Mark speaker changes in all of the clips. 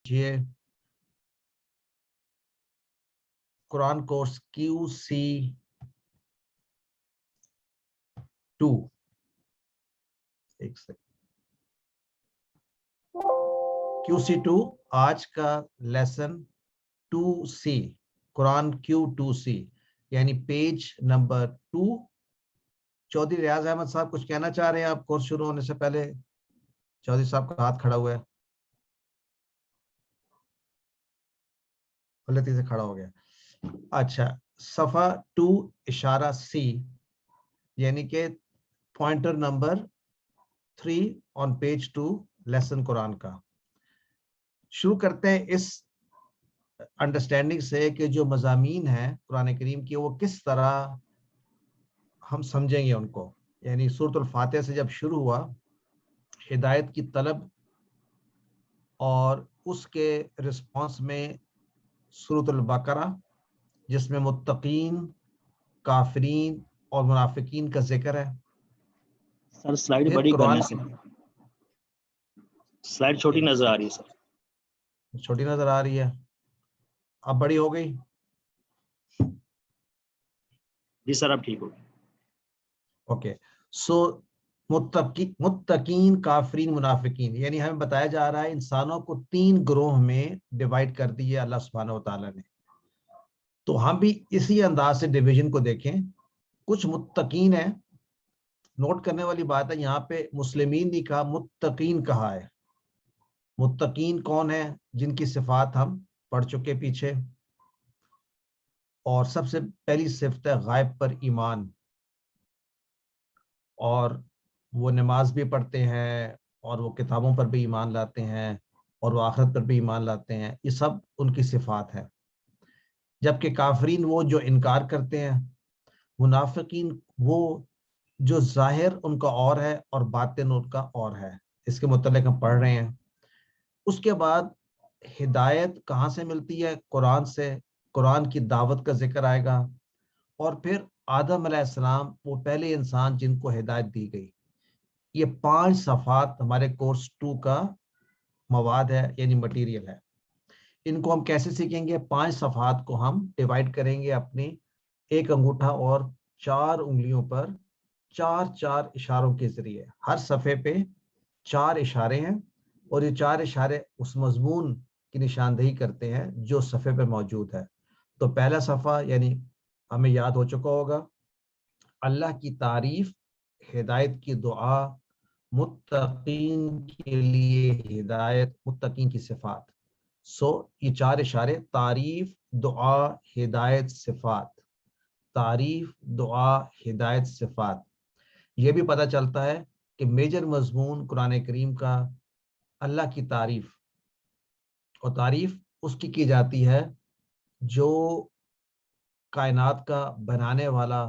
Speaker 1: یہ قرآن course QC2 ایک second QC2 آج کا لیسن 2C قرآن Q2C یعنی پیج نمبر 2. چودھری ریاض احمد صاحب کچھ کہنا چاہ رہے ہیں آپ کورس شروع ہونے سے پہلے؟ چودھری صاحب کا ہاتھ کھڑا ہوا ہے, غلطی سے کھڑا ہو گیا. اچھا, صفحہ 2 اشارہ C یعنی کہ پوائنٹر نمبر 3 آن پیج 2 لیسن قرآن کا. شروع کرتے ہیں اس انڈرسٹینڈنگ سے کہ جو مضامین ہیں قرآن کریم کی وہ کس طرح ہم سمجھیں گے ان کو. یعنی سورۃ الفاتحہ سے جب شروع ہوا ہدایت کی طلب اور اس کے رسپانس میں سورۃ البقرہ جس میں متقین, کافرین اور منافقین کا ذکر ہے.
Speaker 2: سر سلائیڈ
Speaker 1: پھر
Speaker 2: بڑی
Speaker 1: قرآن
Speaker 2: کرنے سے سلائیڈ چھوٹی نظر آ رہی ہے سر.
Speaker 1: چھوٹی نظر آ رہی ہے, اب بڑی ہو گئی.
Speaker 2: جی سر اب ٹھیک ہو گئی.
Speaker 1: اوکے, سو متقین, کافرین, منافقین یعنی ہمیں بتایا جا رہا ہے انسانوں کو 3 گروہ میں ڈیوائیڈ کر دی ہے اللہ سبحانہ و تعالیٰ نے. تو ہم بھی اسی انداز سے ڈویژن کو دیکھیں. کچھ متقین ہیں, نوٹ کرنے والی بات ہے یہاں پہ مسلمین نہیں کہا, متقین کہا ہے. متقین کون ہیں؟ جن کی صفات ہم پڑھ چکے پیچھے. اور سب سے پہلی صفت ہے غائب پر ایمان, اور وہ نماز بھی پڑھتے ہیں اور وہ کتابوں پر بھی ایمان لاتے ہیں اور وہ آخرت پر بھی ایمان لاتے ہیں. یہ سب ان کی صفات ہے. جبکہ کافرین وہ جو انکار کرتے ہیں. منافقین وہ جو ظاہر ان کا اور ہے اور باطن ان کا اور ہے. اس کے متعلق ہم پڑھ رہے ہیں. اس کے بعد ہدایت کہاں سے ملتی ہے؟ قرآن سے. قرآن کی دعوت کا ذکر آئے گا. اور پھر آدم علیہ السلام وہ پہلے انسان جن کو ہدایت دی گئی. یہ 5 صفحات ہمارے کورس 2 کا مواد ہے یعنی مٹیریل ہے. ان کو ہم کیسے سیکھیں گے؟ 5 صفحات کو ہم ڈیوائیڈ کریں گے اپنی ایک انگوٹھا اور 4 انگلیوں پر 4 اشاروں کے ذریعے. ہر صفحے پہ 4 اشارے ہیں اور یہ 4 اشارے اس مضمون کی نشاندہی کرتے ہیں جو صفحے پہ موجود ہے. تو پہلا صفحہ یعنی ہمیں یاد ہو چکا ہوگا, اللہ کی تعریف, ہدایت کی دعا, متقین کے لیے ہدایت, متقین کی صفات. یہ 4 اشارے, تعریف, دعا, ہدایت, صفات. تعریف, دعا, ہدایت, صفات. یہ بھی پتہ چلتا ہے کہ میجر مضمون قرآن کریم کا اللہ کی تعریف, اور تعریف اس کی جاتی ہے جو کائنات کا بنانے والا,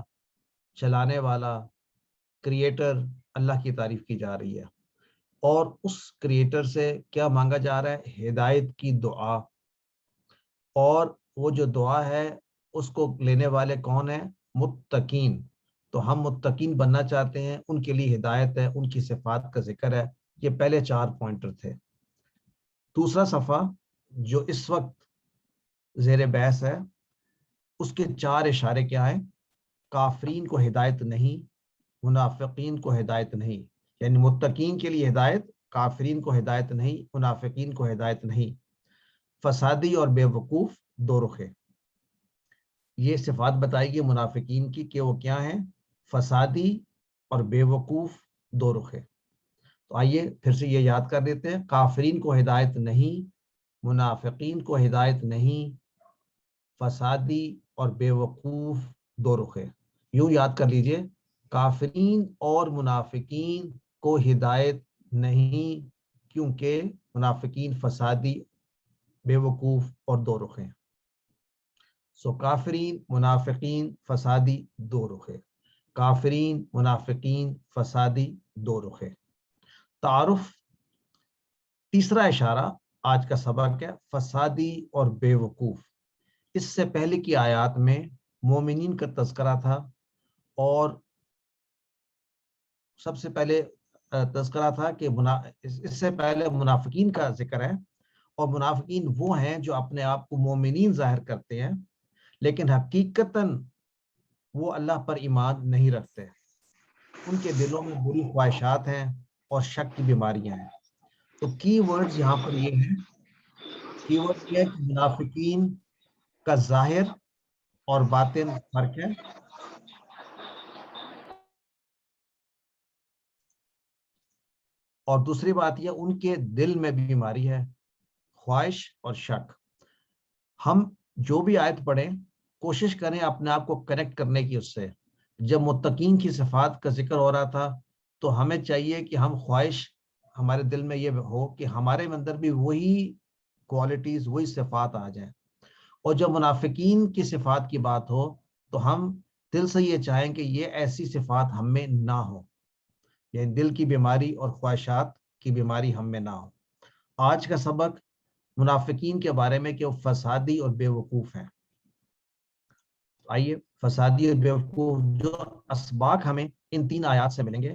Speaker 1: چلانے والا, کریٹر اللہ کی تعریف کی جا رہی ہے. اور اس کریٹر سے کیا مانگا جا رہا ہے؟ ہدایت کی دعا. اور وہ جو دعا ہے اس کو لینے والے کون ہیں؟ متقین. تو ہم متقین بننا چاہتے ہیں, ان کے لیے ہدایت ہے, ان کی صفات کا ذکر ہے. یہ پہلے 4 پوائنٹر تھے. دوسرا صفحہ جو اس وقت زیر بحث ہے اس کے 4 اشارے کیا ہیں؟ کافرین کو ہدایت نہیں, منافقین کو ہدایت نہیں. یعنی متقین کے لیے ہدایت, کافرین کو ہدایت نہیں, منافقین کو ہدایت نہیں. فسادی اور بے وقوف 2 رخے. یہ صفات بتائی گئی منافقین کی کہ وہ کیا ہیں؟ فسادی اور بے وقوف 2 رخے. تو آئیے پھر سے یہ یاد کر دیتے ہیں. کافرین کو ہدایت نہیں, منافقین کو ہدایت نہیں, فسادی اور بے وقوف 2 رخے. یوں یاد کر لیجئے, کافرین اور منافقین کو ہدایت نہیں کیونکہ منافقین فسادی, بے وقوف اور 2 رخے. کافرین, منافقین, فسادی 2 رخے. کافرین, منافقین, فسادی 2 رخے. تعارف, تیسرا اشارہ آج کا سبق ہے فسادی اور بے وقوف. اس سے پہلے کی آیات میں مومنین کا تذکرہ تھا, اور سب سے پہلے تذکرہ تھا کہ اس سے پہلے منافقین کا ذکر ہے, اور منافقین وہ ہیں جو اپنے آپ کو مومنین ظاہر کرتے ہیں لیکن حقیقتاً وہ اللہ پر ایمان نہیں رکھتے. ان کے دلوں میں بری خواہشات ہیں اور شک کی بیماریاں ہیں. تو کی ورڈز یہاں پر یہ ہیں، کی ورڈ یہ ہے کہ منافقین کا ظاہر اور باطن فرق ہے. اور دوسری بات یہ ان کے دل میں بھی بیماری ہے، خواہش اور شک. ہم جو بھی آیت پڑھیں کوشش کریں اپنے آپ کو کنیکٹ کرنے کی اس سے. جب متقین کی صفات کا ذکر ہو رہا تھا تو ہمیں چاہیے کہ ہم خواہش ہمارے دل میں یہ ہو کہ ہمارے اندر بھی وہی کوالٹیز وہی صفات آ جائیں. اور جب منافقین کی صفات کی بات ہو تو ہم دل سے یہ چاہیں کہ یہ ایسی صفات ہم میں نہ ہو، یعنی دل کی بیماری اور خواہشات کی بیماری ہم میں نہ ہو. آج کا سبق منافقین کے بارے میں کہ وہ فسادی اور بے وقوف ہیں. آئیے فسادی اور بے وقوف جو اسباق ہمیں ان 3 آیات سے ملیں گے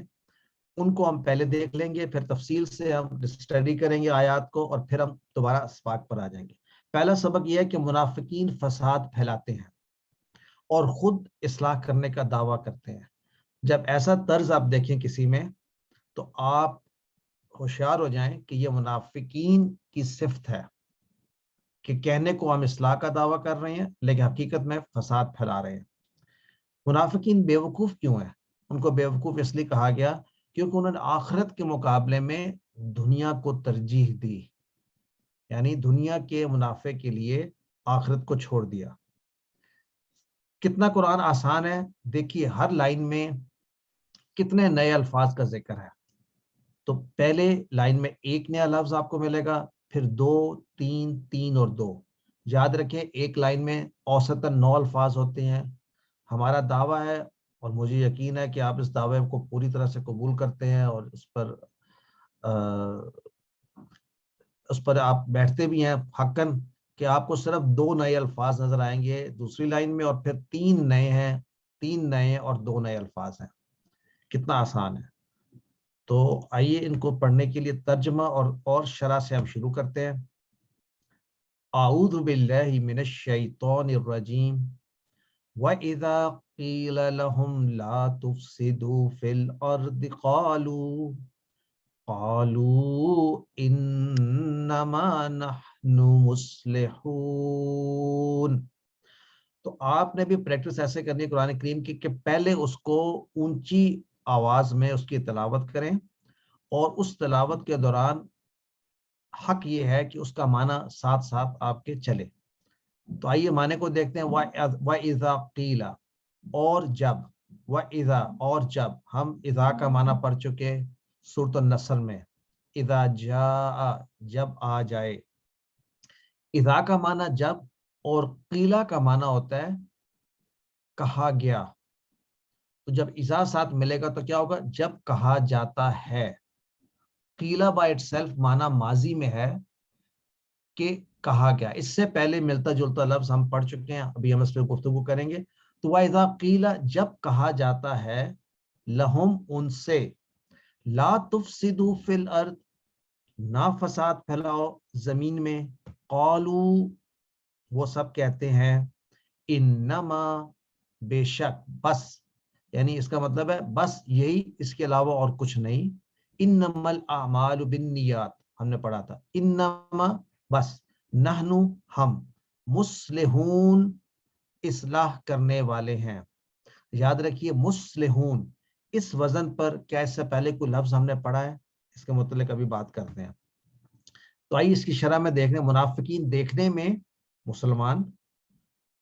Speaker 1: ان کو ہم پہلے دیکھ لیں گے، پھر تفصیل سے ہم اسٹڈی کریں گے آیات کو اور پھر ہم دوبارہ اسباق پر آ جائیں گے. پہلا سبق یہ ہے کہ منافقین فساد پھیلاتے ہیں اور خود اصلاح کرنے کا دعویٰ کرتے ہیں. جب ایسا طرز آپ دیکھیں کسی میں تو آپ ہوشیار ہو جائیں کہ یہ منافقین کی صفت ہے کہ کہنے کو ہم اصلاح کا دعویٰ کر رہے ہیں لیکن حقیقت میں فساد پھیلا رہے ہیں. منافقین بے وقوف کیوں ہیں؟ ان کو بے وقوف اس لیے کہا گیا کیونکہ انہوں نے آخرت کے مقابلے میں دنیا کو ترجیح دی، یعنی دنیا کے منافع کے لیے آخرت کو چھوڑ دیا. کتنا قرآن آسان ہے، دیکھیے ہر لائن میں کتنے نئے الفاظ کا ذکر ہے. تو پہلے لائن میں ایک نیا لفظ آپ کو ملے گا، پھر 2 3 3 اور 2. یاد رکھیں ایک لائن میں اوسطاً 9 الفاظ ہوتے ہیں. ہمارا دعویٰ ہے اور مجھے یقین ہے کہ آپ اس دعوے کو پوری طرح سے قبول کرتے ہیں اور اس پر آپ بیٹھتے بھی ہیں حقاً کہ آپ کو صرف 2 نئے الفاظ نظر آئیں گے دوسری لائن میں اور پھر 3 نئے ہیں، 3 نئے اور 2 نئے الفاظ ہیں. کتنا آسان ہے. تو آئیے ان کو پڑھنے کے لیے ترجمہ اور شرح سے ہم شروع کرتے ہیں. اعوذ باللہ من الشیطان الرجیم وَإِذَا قِيلَ لَهُمْ لَا تُفْسِدُوا فِي الْأَرْضِ قَالُوا إِنَّمَا نَحْنُ مُصْلِحُونَ. تو آپ نے بھی پریکٹس ایسے کرنی ہے قرآن کریم کی کہ پہلے اس کو اونچی آواز میں اس کی تلاوت کریں اور اس تلاوت کے دوران حق یہ ہے کہ اس کا معنی ساتھ ساتھ آپ کے چلے. تو آئیے معنی کو دیکھتے ہیں. وَإِذَا قِيلَ اور جب، وَإِذَا اور جب. ہم اذا کا معنی پڑھ چکے سورۃ النصر میں. اذا جاء جب آ جائے. اذا کا معنی جب اور قیلا کا معنی ہوتا ہے کہا گیا. تو جب اذا ساتھ ملے گا تو کیا ہوگا؟ جب کہا جاتا ہے. قیلا بائی اٹ سیلف معنی ماضی میں ہے کہ کہا گیا. اس سے پہلے ملتا جلتا لفظ ہم پڑھ چکے ہیں، ابھی ہم اس پہ گفتگو کریں گے. تو وَإِذَا قِيلَ جب کہا جاتا ہے لہم ان سے لا تفسدوا فی الارض نہ فساد پھیلاؤ زمین میں. قالوا وہ سب کہتے ہیں انما بے شک، بس یعنی اس کا مطلب ہے بس یہی، اس کے علاوہ اور کچھ نہیں. انما الاعمال بالنیات ہم نے پڑھا تھا. انما بس، نحنو ہم، مصلحون اصلاح کرنے والے ہیں. یاد رکھیے مصلحون اس وزن پر کیا اس سے پہلے کوئی لفظ ہم نے پڑھا ہے؟ اس کے متعلق ابھی بات کرتے ہیں. تو آئیے اس کی شرح میں دیکھنے. منافقین دیکھنے میں مسلمان،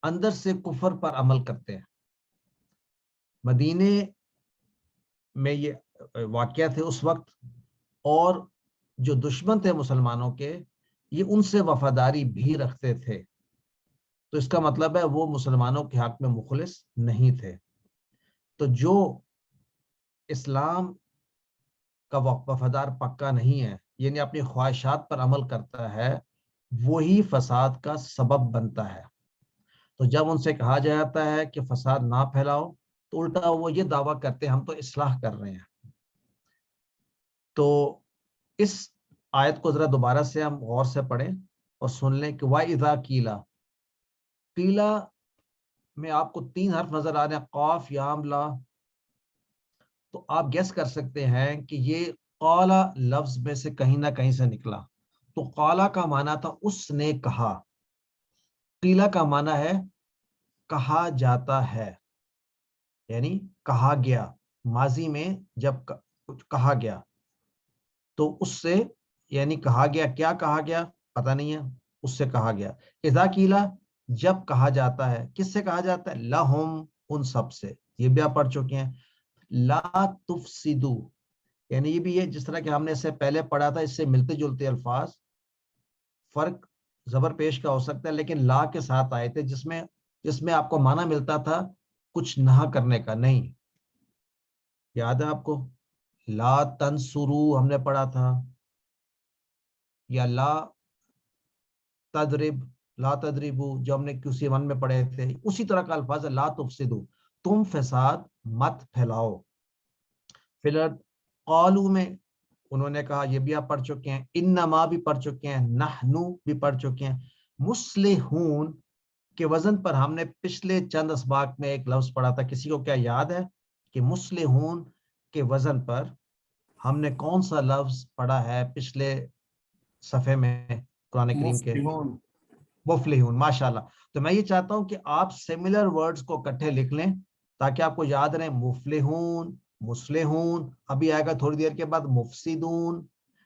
Speaker 1: اندر سے کفر پر عمل کرتے ہیں. مدینے میں یہ واقعہ تھے اس وقت، اور جو دشمن تھے مسلمانوں کے یہ ان سے وفاداری بھی رکھتے تھے. تو اس کا مطلب ہے وہ مسلمانوں کے حق میں مخلص نہیں تھے. تو جو اسلام کا وفادار پکا نہیں ہے، یعنی اپنی خواہشات پر عمل کرتا ہے، وہی فساد کا سبب بنتا ہے. تو جب ان سے کہا جاتا ہے کہ فساد نہ پھیلاؤ تو الٹا وہ یہ دعویٰ کرتے ہیں ہم تو اصلاح کر رہے ہیں. تو اس آیت کو ذرا دوبارہ سے ہم غور سے پڑھیں. اور سن لیں کہ وَإِذَا قِيلَ، قیلا میں آپ کو 3 حرف نظر آ رہے ہیں، قاف یام لا، تو آپ گیس کر سکتے ہیں کہ یہ قالا لفظ میں سے کہیں نہ کہیں سے نکلا. تو قالا کا معنی تھا اس نے کہا، قیلا کا معنی ہے کہا جاتا ہے، یعنی کہا گیا، ماضی میں جب کچھ کہا گیا تو اس سے، یعنی کہا گیا، کیا کہا گیا پتہ نہیں ہے، اس سے کہا گیا. اذا قیلا جب کہا جاتا ہے، کس سے کہا جاتا ہے؟ لہم ان سب سے، یہ بھی آپ پڑھ چکے ہیں. لا تفسدو، یعنی یہ بھی ہے جس طرح کہ ہم نے اس سے پہلے پڑھا تھا، اس سے ملتے جلتے الفاظ، فرق زبر پیش کا ہو سکتا ہے لیکن لا کے ساتھ آئے تھے، جس میں آپ کو معنی ملتا تھا کچھ نہ کرنے کا. نہیں، یاد ہے آپ کو؟ لا تنصرو ہم نے پڑھا تھا، یا لا تضرب، لا تضربو جو ہم نے QC1 میں پڑھے تھے، اسی طرح کا الفاظ ہے لا تفسدو، تم فساد مت پھیلاؤ. پھر قالو میں انہوں نے کہا، یہ بھی آپ پڑھ چکے ہیں. انما بھی پڑھ چکے ہیں، نحنو بھی پڑھ چکے ہیں. مصلحون کے وزن پر ہم نے پچھلے چند اسباق میں ایک لفظ پڑھا تھا، کسی کو کیا یاد ہے کہ مصلحون کے وزن پر ہم نے کون سا لفظ پڑھا ہے پچھلے صفحے میں قرآن کریم کے؟ مفلحون. ماشاءاللہ. تو میں یہ چاہتا ہوں کہ آپ سملر ورڈز کو اکٹھے لکھ لیں تاکہ آپ کو یاد رہے. مفلحون، مصلحون، ابھی آئے گا تھوڑی دیر کے بعد مفسدون،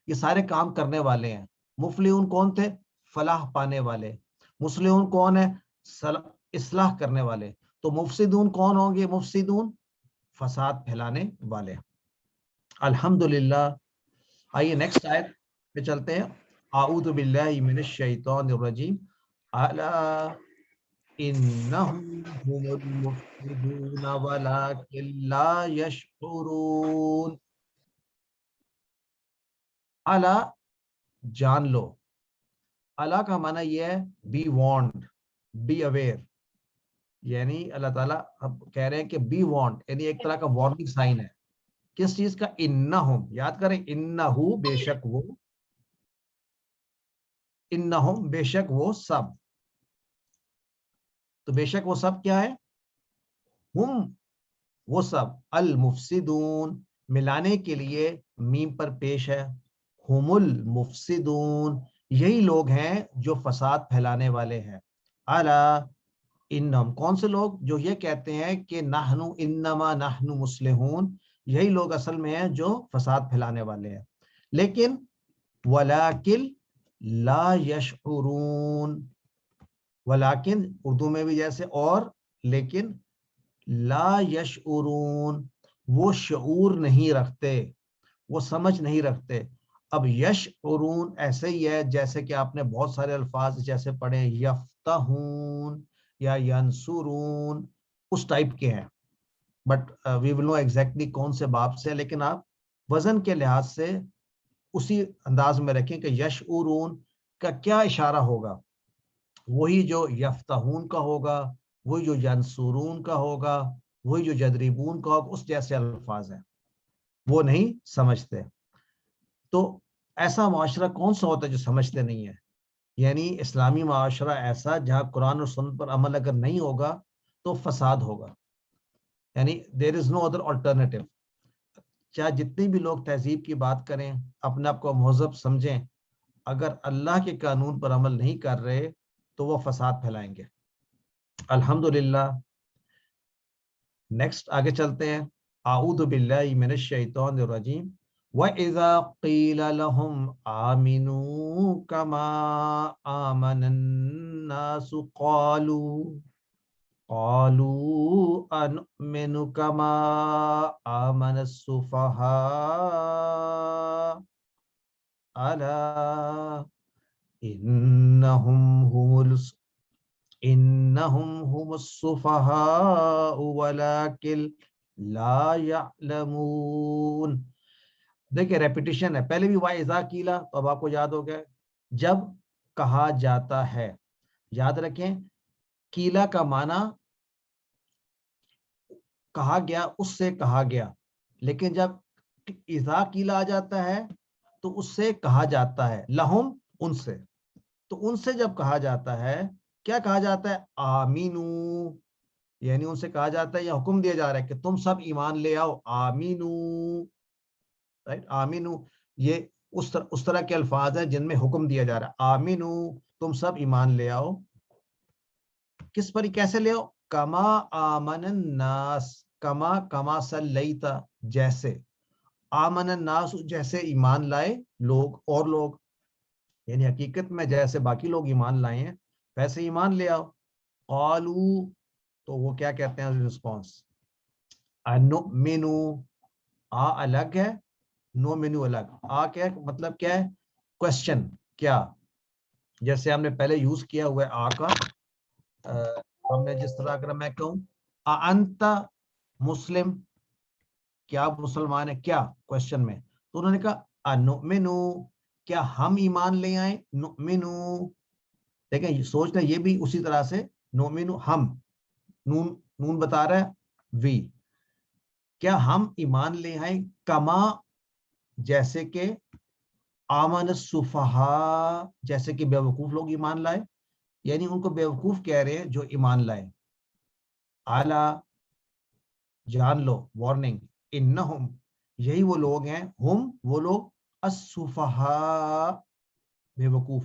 Speaker 1: یہ سارے کام کرنے والے ہیں. مفلحون کون تھے؟ فلاح پانے والے. مصلحون کون ہے؟ اصلاح کرنے والے. تو مفسدون کون ہوں گے؟ مفسدون فساد پھیلانے والے. الحمدللہ. آئیے نیکسٹ آیت پہ چلتے ہیں. اعوذ باللہ من الشیطان الرجیم. الا انہم هم المفسدون ولکن لا یشعرون. الا جان لو. الا کا معنی یہ ہے بی وارنڈ، بی اویئر. یعنی اللہ تعالیٰ اب کہہ رہے ہیں کہ بی وارنڈ، یعنی ایک طرح کا وارننگ سائن ہے. کس چیز کا؟ انہم. یاد کریں، انہو بے شک وہ، انہم بے شک وہ سب. تو بے شک وہ سب کیا ہے؟ ہم وہ سب، المفسدون ملانے کے لیے میم پر پیش ہے، ہم المفسدون یہی لوگ ہیں جو فساد پھیلانے والے ہیں. الا انہم کون سے لوگ؟ جو یہ کہتے ہیں کہ نحنو انما نحنو مصلحون، یہی لوگ اصل میں ہیں جو فساد پھیلانے والے ہیں. لیکن ولیکن لا یشعرون، ولیکن اردو میں بھی جیسے اور، لیکن لا یشعرون وہ شعور نہیں رکھتے، وہ سمجھ نہیں رکھتے. اب یشعرون ایسے ہی ہے جیسے کہ آپ نے بہت سارے الفاظ جیسے پڑھے یفتحون یا ینصرون، اس ٹائپ کے ہیں. But we will know exactly کون سے باب سے، لیکن آپ وزن کے لحاظ سے اسی انداز میں رکھیں کہ یشعرون کا کیا اشارہ ہوگا؟ وہی جو یفتحون کا ہوگا، وہی جو ینصرون کا ہوگا، وہی جو یضربون کا ہوگا، اس جیسے الفاظ ہیں، وہ نہیں سمجھتے. تو ایسا معاشرہ کون سا ہوتا ہے جو سمجھتے نہیں ہے؟ یعنی اسلامی معاشرہ ایسا جہاں قرآن اور سنت پر عمل اگر نہیں ہوگا تو فساد ہوگا. یعنی دیر از نو ادر آلٹرنیٹو. چاہے جتنی بھی لوگ تہذیب کی بات کریں، اپنے آپ کو مہذب سمجھیں، اگر اللہ کے قانون پر عمل نہیں کر رہے تو وہ فساد پھیلائیں گے. الحمدللہ. نیکسٹ آگے چلتے ہیں. اعوذ باللہ من الشیطان الرجیم. وَإِذَا قِيلَ لَهُمْ آمِنُوا كَمَا آمَنَ النَّاسُ قَالُوا أَنُؤْمِنُ كَمَا آمَنَ السُّفَهَاءُ أَلَا إِنَّهُمْ هُمُ السُّفَهَاءُ وَلَكِنْ لَا يَعْلَمُونَ. دیکھیں ریپیٹیشن ہے، پہلے بھی وَإِذَا قِيلَ، تو اب آپ کو یاد ہو گیا جب کہا جاتا ہے. یاد رکھیں قیلا کا معنی کہا گیا، اس سے کہا گیا، لیکن جب اذا قیلا آ جاتا ہے تو اس سے کہا جاتا ہے لہم ان سے. تو ان سے جب کہا جاتا ہے، کیا کہا جاتا ہے؟ آمینو، یعنی ان سے کہا جاتا ہے یا حکم دیا جا رہا ہے کہ تم سب ایمان لے آؤ، آمینو، رائٹ، آمینو، یہ اس طرح کے الفاظ ہیں جن میں حکم دیا جا رہا ہے، آمینو، تم سب ایمان لے آؤ. کس پر، کیسے لے آؤ؟ کما آمن الناس، کما صلیتا، جیسے، آمن الناس، جیسے ایمان لائے لوگ، اور لوگ، یعنی حقیقت میں جیسے باقی لوگ ایمان لائے ہیں ویسے ایمان لے آؤ. قالو، تو وہ کیا کہتے ہیں رسپانس؟ انؤمنو، آ الگ ہے، نو مینو الگ. آ کیا مطلب، کیا ہے؟ کوشچن، کیا، جیسے ہم نے پہلے یوز کیا ہوا ہے آ کا، ہم نے جس طرح اگر میں کہوں انت مسلم، کیا مسلمان ہے، کیا کوشچن میں، تو انہوں نے کہا انؤمنو، کیا ہم ایمان لے آئیں، نؤمنو، دیکھیں سوچنا یہ بھی اسی طرح سے، نؤمنو ہم، نون بتا رہا ہے وی، کیا ہم ایمان لے آئیں، کما، جیسے کہ، آمن السفہاء، جیسے کہ بیوقوف لوگ ایمان لائے، یعنی ان کو بیوقوف کہہ رہے ہیں جو ایمان لائے. اعلی، جان لو، وارننگ، انہم، یہی وہ لوگ ہیں، ہم، وہ لوگ، السفہاء، بیوقوف،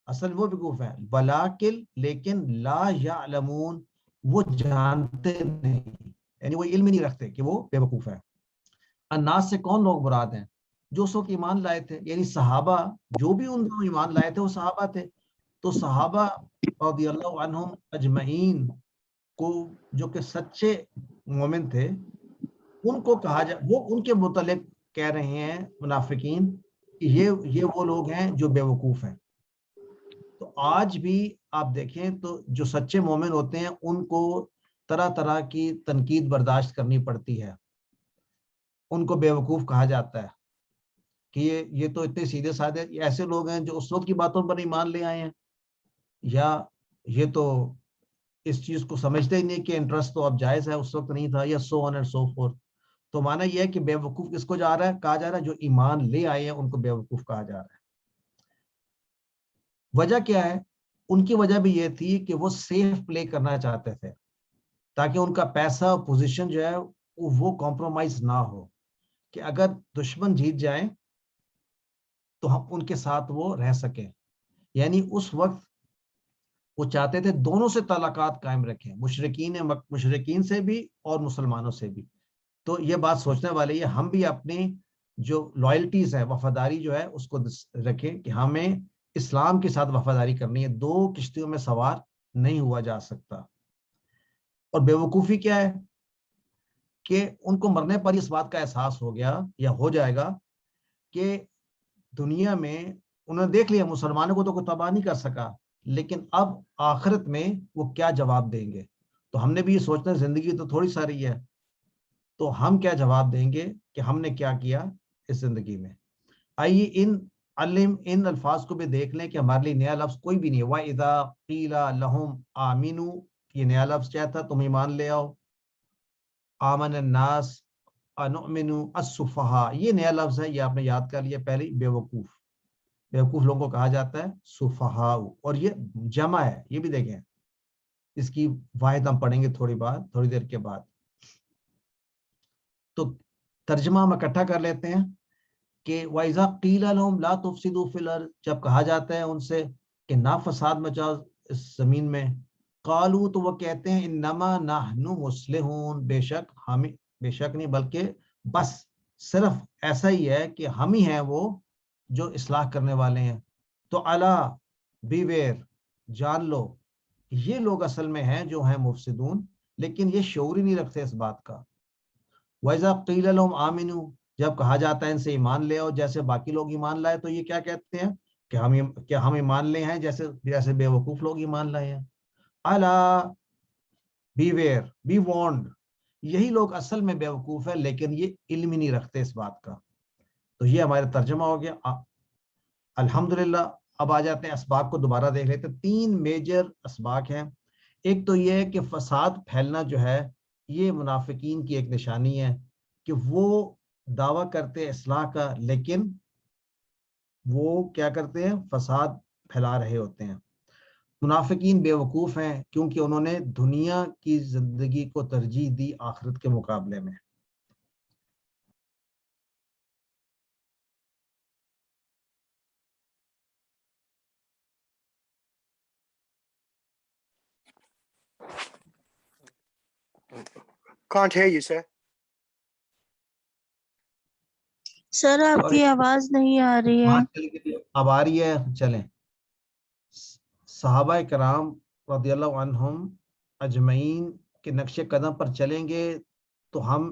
Speaker 1: اصل وہ بیوقوف ہیں، بلاکل، لیکن لا یعلمون، وہ جانتے نہیں، یعنی وہ علم نہیں رکھتے کہ وہ بیوقوف ہیں. الناس سے کون لوگ مراد ہیں؟ جو اس وقت ایمان لائے تھے، یعنی صحابہ، جو بھی ان دنوں ایمان لائے تھے وہ صحابہ تھے. تو صحابہ رضی اللہ عنہم اجمعین کو، جو کہ سچے مومن تھے، ان کو کہا وہ ان کے متعلق کہہ رہے ہیں منافقین کہ یہ وہ لوگ ہیں جو بیوقوف ہیں. تو آج بھی آپ دیکھیں تو جو سچے مومن ہوتے ہیں ان کو طرح طرح کی تنقید برداشت کرنی پڑتی ہے. ان کو بیوقوف کہا جاتا ہے کہ یہ تو اتنے سیدھے سادے، ایسے لوگ ہیں جو اس وقت کی باتوں پر ایمان لے آئے ہیں، یا یہ تو اس چیز کو سمجھتے ہی نہیں کہ انٹرسٹ تو اب جائز ہے، اس وقت نہیں تھا، یا سو آن اینڈ سو فورتھ. تو مانا یہ ہے کہ بیوقوف کس کو جا رہا ہے، کہا جا رہا ہے جو ایمان لے آئے ہیں ان کو بیوقوف کہا جا رہا ہے. وجہ کیا ہے؟ ان کی وجہ بھی یہ تھی کہ وہ سیف پلے کرنا چاہتے تھے تاکہ ان کا پیسہ، پوزیشن جو ہے وہ کمپرومائز نہ ہو، کہ اگر دشمن جیت جائیں تو ہم ان کے ساتھ وہ رہ سکیں. یعنی اس وقت وہ چاہتے تھے دونوں سے تعلقات قائم رکھیں، مشرکین سے بھی اور مسلمانوں سے بھی. تو یہ بات سوچنے والی ہے، ہم بھی اپنی جو لائلٹیز ہے، وفاداری جو ہے اس کو رکھیں کہ ہمیں اسلام کے ساتھ وفاداری کرنی ہے، دو کشتیوں میں سوار نہیں ہوا جا سکتا. اور بیوقوفی کیا ہے کہ ان کو مرنے پر اس بات کا احساس ہو گیا یا ہو جائے گا کہ دنیا میں انہوں نے دیکھ لیا مسلمانوں کو تو کوئی تباہ نہیں کر سکا، لیکن اب آخرت میں وہ کیا جواب دیں گے. تو ہم نے بھی یہ سوچنا، زندگی تو تھوڑی ساری ہے، تو ہم کیا جواب دیں گے کہ ہم نے کیا کیا اس زندگی میں. آئیے ان الفاظ کو بھی دیکھ لیں کہ ہمارے لیے نیا لفظ کوئی بھی نہیں ہے. وَإِذَا قِيلَ لَهُمْ آمِنُوا، یہ نیا لفظ کیا تھا؟ تم ایمان لے آؤ. آمن الناس، انؤمنوا، السفہاء، یہ نیا لفظ ہے، یہ آپ نے یاد کر لیا. پہلے بیوقوف لوگوں کو کہا جاتا ہے سفہاء، اور یہ جمع ہے، یہ بھی دیکھیں، اس کی واحد ہم پڑھیں گے تھوڑی دیر کے بعد. تو ترجمہ ہم اکٹھا کر لیتے ہیں کہ وَإِذَا قِيلَ لَهُمْ لَا تُفْسِدُوا فِي الْأَرْضِ، جب کہا جاتا ہے ان سے کہ نہ فساد مچاؤ اس زمین میں، قالوا، تو وہ کہتے ہیں انما نحن مصلحون، بے شک نہیں بلکہ بس صرف ایسا ہی ہے کہ ہم ہی ہیں وہ جو اصلاح کرنے والے ہیں. تو الا، بیویئر، جان لو، یہ لوگ اصل میں ہیں جو ہیں مفسدون، لیکن یہ شعور ہی نہیں رکھتے اس بات کا. وَإِذَا قِيلَ لَهُمْ آمِنُوا، جب کہا جاتا ہے ان سے ایمان لے آؤ جیسے باقی لوگ ایمان لائے، تو یہ کیا کہتے ہیں کہ ہم ایمان لے ہیں جیسے بے وقوف لوگ ایمان لائے ہیں. الا، بیویئر، بی وارنڈ، یہی لوگ اصل میں بے وقوف ہے لیکن یہ علم ہی نہیں رکھتے اس بات کا. تو یہ ہمارا ترجمہ ہو گیا. الحمدللہ. اب آ جاتے ہیں اسباق کو دوبارہ دیکھ لیتے ہیں. 3 میجر اسباق ہیں. ایک تو یہ ہے کہ فساد پھیلنا جو ہے یہ منافقین کی ایک نشانی ہے کہ وہ دعویٰ کرتے اصلاح کا، لیکن وہ کیا کرتے ہیں؟ فساد پھیلا رہے ہوتے ہیں۔ منافقین بیوقوف ہیں کیونکہ انہوں نے دنیا کی زندگی کو ترجیح دی آخرت کے مقابلے میں۔
Speaker 3: Can't hear you, sir.
Speaker 4: سر آپ کی آواز نہیں آ رہی ہے۔
Speaker 1: اب آ رہی ہے؟ چلیں۔ صحابہ کرام رضی اللہ عنہم اجمعین کے نقش قدم پر چلیں گے تو ہم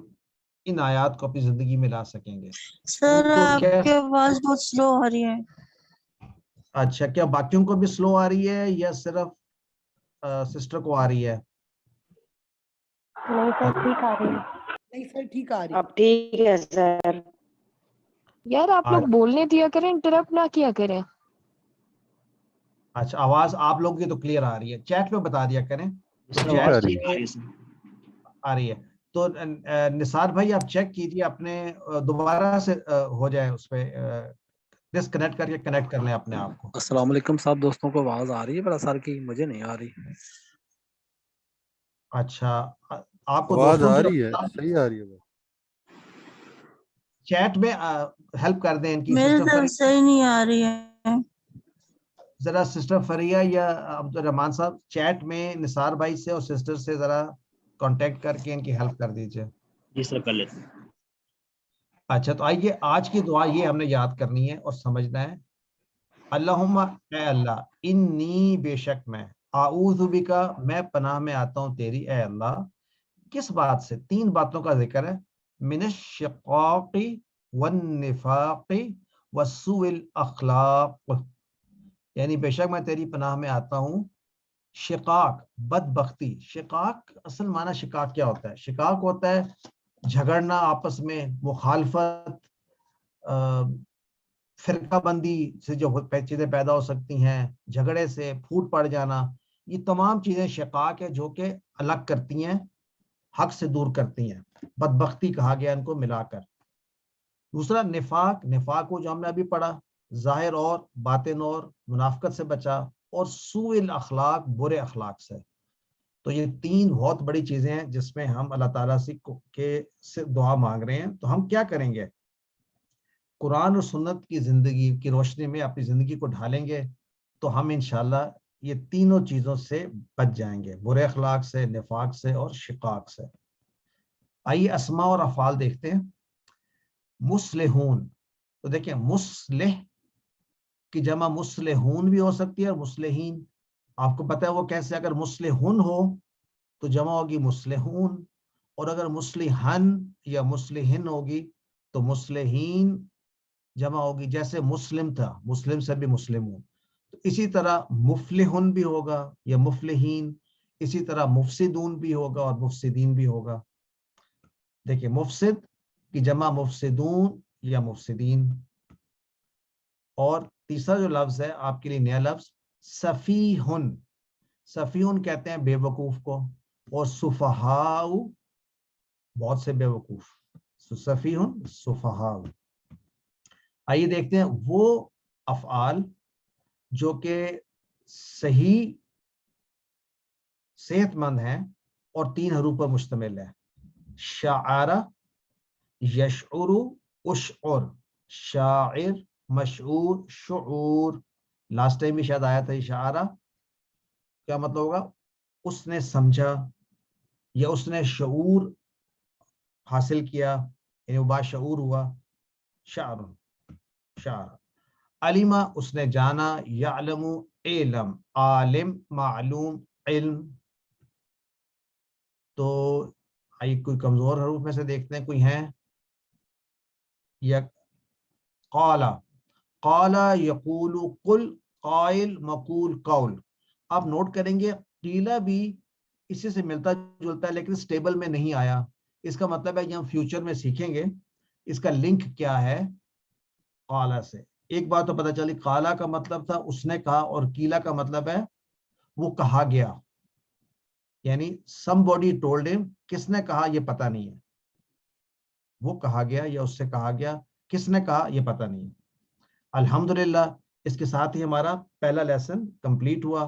Speaker 1: ان آیات کو اپنی زندگی میں لا سکیں گے۔
Speaker 4: سر
Speaker 1: تو
Speaker 4: آپ
Speaker 1: کیا
Speaker 4: کی آواز بہت سلو آ رہی ہے۔
Speaker 1: اچھا، کیا باقیوں کو بھی سلو آ رہی ہے یا صرف سسٹر کو آ رہی ہے؟
Speaker 4: نہیں سر ٹھیک آ رہی ہے۔
Speaker 5: نہیں سر ٹھیک آ رہی ہے۔
Speaker 6: اب ٹھیک ہے سر۔ یار آپ لوگ بولنے دیا کریں، انٹرپٹ نہ کیا کریں۔
Speaker 1: اچھا، آواز آپ لوگوں کی تو کلیئر آ رہی ہے، چیٹ میں بتا دیا کریں تو
Speaker 2: سر
Speaker 1: چیٹ
Speaker 2: آواز ٹھیک آ رہی ہے سر۔
Speaker 1: آ رہی ہے۔ تو نثار بھائی آپ چیک کیجئے اپنے، دوبارہ سے ہو جائے اس پہ ڈسکنیکٹ کر کے کنیکٹ کر لیں اپنے آپ کو۔
Speaker 7: السلام علیکم سب دوستوں کو آواز آ رہی ہے بڑا سر کی؟ مجھے نہیں آ رہی۔
Speaker 1: اچھا، آپ کو
Speaker 8: آواز
Speaker 1: دوستوں
Speaker 8: آ
Speaker 1: کی
Speaker 8: رہی ہے، صحیح آ رہی ہے۔
Speaker 1: چیٹ میں ہیلپ کر دیں ان کی
Speaker 4: میرے
Speaker 1: سسٹر
Speaker 4: طرف سے ہی نہیں آ رہی ہے۔
Speaker 1: ذرا سسٹر فریہ یا عبد الرحمان صاحب چیٹ میں نثار بھائی سے اور سسٹر سے ذرا کانٹیکٹ کر کے ان کی ہیلپ کر دیجئے۔
Speaker 2: جی سر کر لیتے ہیں۔
Speaker 1: اچھا، تو آئیے آج کی دعا یہ ہم نے یاد کرنی ہے اور سمجھنا ہے۔ اللہم، اے اللہ، انی بے شک میں، اعوذ بکا میں پناہ میں آتا ہوں تیری اے اللہ، کس بات سے؟ تین باتوں کا ذکر ہے، من الشقاق والنفاق وسوء الاخلاق، یعنی بے شک میں تیری پناہ میں آتا ہوں شقاق، بدبختی۔ شقاق اصل معنی شقاق کیا ہوتا ہے؟ شقاق ہوتا ہے جھگڑنا آپس میں، مخالفت، فرقہ بندی سے جو چیزیں پیدا ہو سکتی ہیں، جھگڑے سے پھوٹ پڑ جانا، یہ تمام چیزیں شقاق ہے جو کہ الگ کرتی ہیں، حق سے دور کرتی ہیں، بدبختی کہا گیا ان کو ملا کر۔ دوسرا نفاق، نفاق وہ جو ہم نے ابھی پڑھا، ظاہر اور باطن اور منافقت سے بچا، اور سوء الاخلاق، برے اخلاق سے۔ تو یہ تین بہت بڑی چیزیں ہیں جس میں ہم اللہ تعالیٰ سے دعا مانگ رہے ہیں۔ تو ہم کیا کریں گے؟ قرآن اور سنت کی زندگی کی روشنی میں اپنی زندگی کو ڈھالیں گے تو ہم انشاءاللہ یہ تینوں چیزوں سے بچ جائیں گے، برے اخلاق سے، نفاق سے اور شقاق سے۔ آئیے اسماء اور افعال دیکھتے ہیں۔ مصلحون، تو دیکھیں مصلح کی جمع مصلحون بھی ہو سکتی ہے اور مصلحین۔ آپ کو پتہ ہے وہ کیسے؟ اگر مصلحون ہو تو جمع ہوگی مصلحون، اور اگر مصلحن یا مصلحن ہوگی تو مصلحین جمع ہوگی، جیسے مسلم تھا، مسلم سے بھی مسلمون۔ تو اسی طرح مفلحن بھی ہوگا یا مفلحین، اسی طرح مفسدون بھی ہوگا اور مفسدین بھی ہوگا۔ دیکھیں مفسد کی جمع مفسدون یا مفسدین۔ اور تیسرا جو لفظ ہے آپ کے لیے نیا لفظ سفیہن، سفیہن کہتے ہیں بے وقوف کو، اور سفہاء بہت سے بے وقوف، سفیہن سفہاء۔ آئیے دیکھتے ہیں وہ افعال جو کہ صحیح صحت مند ہیں اور تین حروف پر مشتمل ہے۔ شعر، یشعر، اشعر، شاعر، مشعور، شعور۔ لاسٹ ٹائم بھی شاید آیا تھا یہ شعرہ، کیا مطلب ہوگا؟ اس نے سمجھا یا اس نے شعور حاصل کیا، یعنی وہ باشعور ہوا۔ شعر، شعر۔ علمہ اس نے جانا، یعلم علم، عالم معلوم علم۔ تو آئیے کوئی کمزور حروف میں سے دیکھتے ہیں، کوئی ہیں؟ یا قالا، قالا یقول، قل قائل، مقول قول۔ آپ نوٹ کریں گے قیلہ بھی اسی سے ملتا جلتا ہے لیکن اس ٹیبل میں نہیں آیا۔ اس کا مطلب ہے یہ ہم فیوچر میں سیکھیں گے اس کا لنک کیا ہے قالا سے۔ ایک بات تو پتہ چلی، قالا کا مطلب تھا اس نے کہا، اور قیلہ کا مطلب ہے وہ کہا گیا، یعنی somebody told him، کس نے کہا یہ پتہ نہیں ہے، وہ کہا گیا یا اس سے کہا گیا، کس نے کہا یہ پتہ نہیں ہے۔ الحمدللہ اس کے ساتھ ہی ہمارا پہلا لیسن کمپلیٹ ہوا،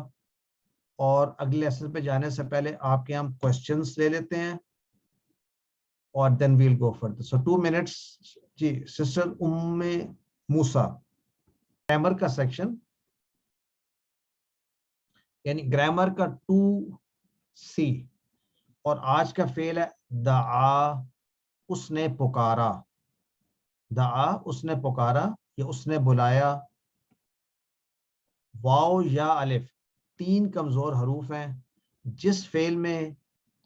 Speaker 1: اور اگلے لیسن پہ جانے سے پہلے آپ کے ہم کوشچنس لے لیتے ہیں اور دین ویل گو فردر. سو 2 منٹس. جی سسٹر ام موسیٰ، گرامر کا سیکشن یعنی گرامر کا 2C، اور آج کا فعل ہے دعا، اس نے پکارا. دعا اس نے پکارا یا اس نے بلایا. واو یا الف 3 کمزور حروف ہیں. جس فعل میں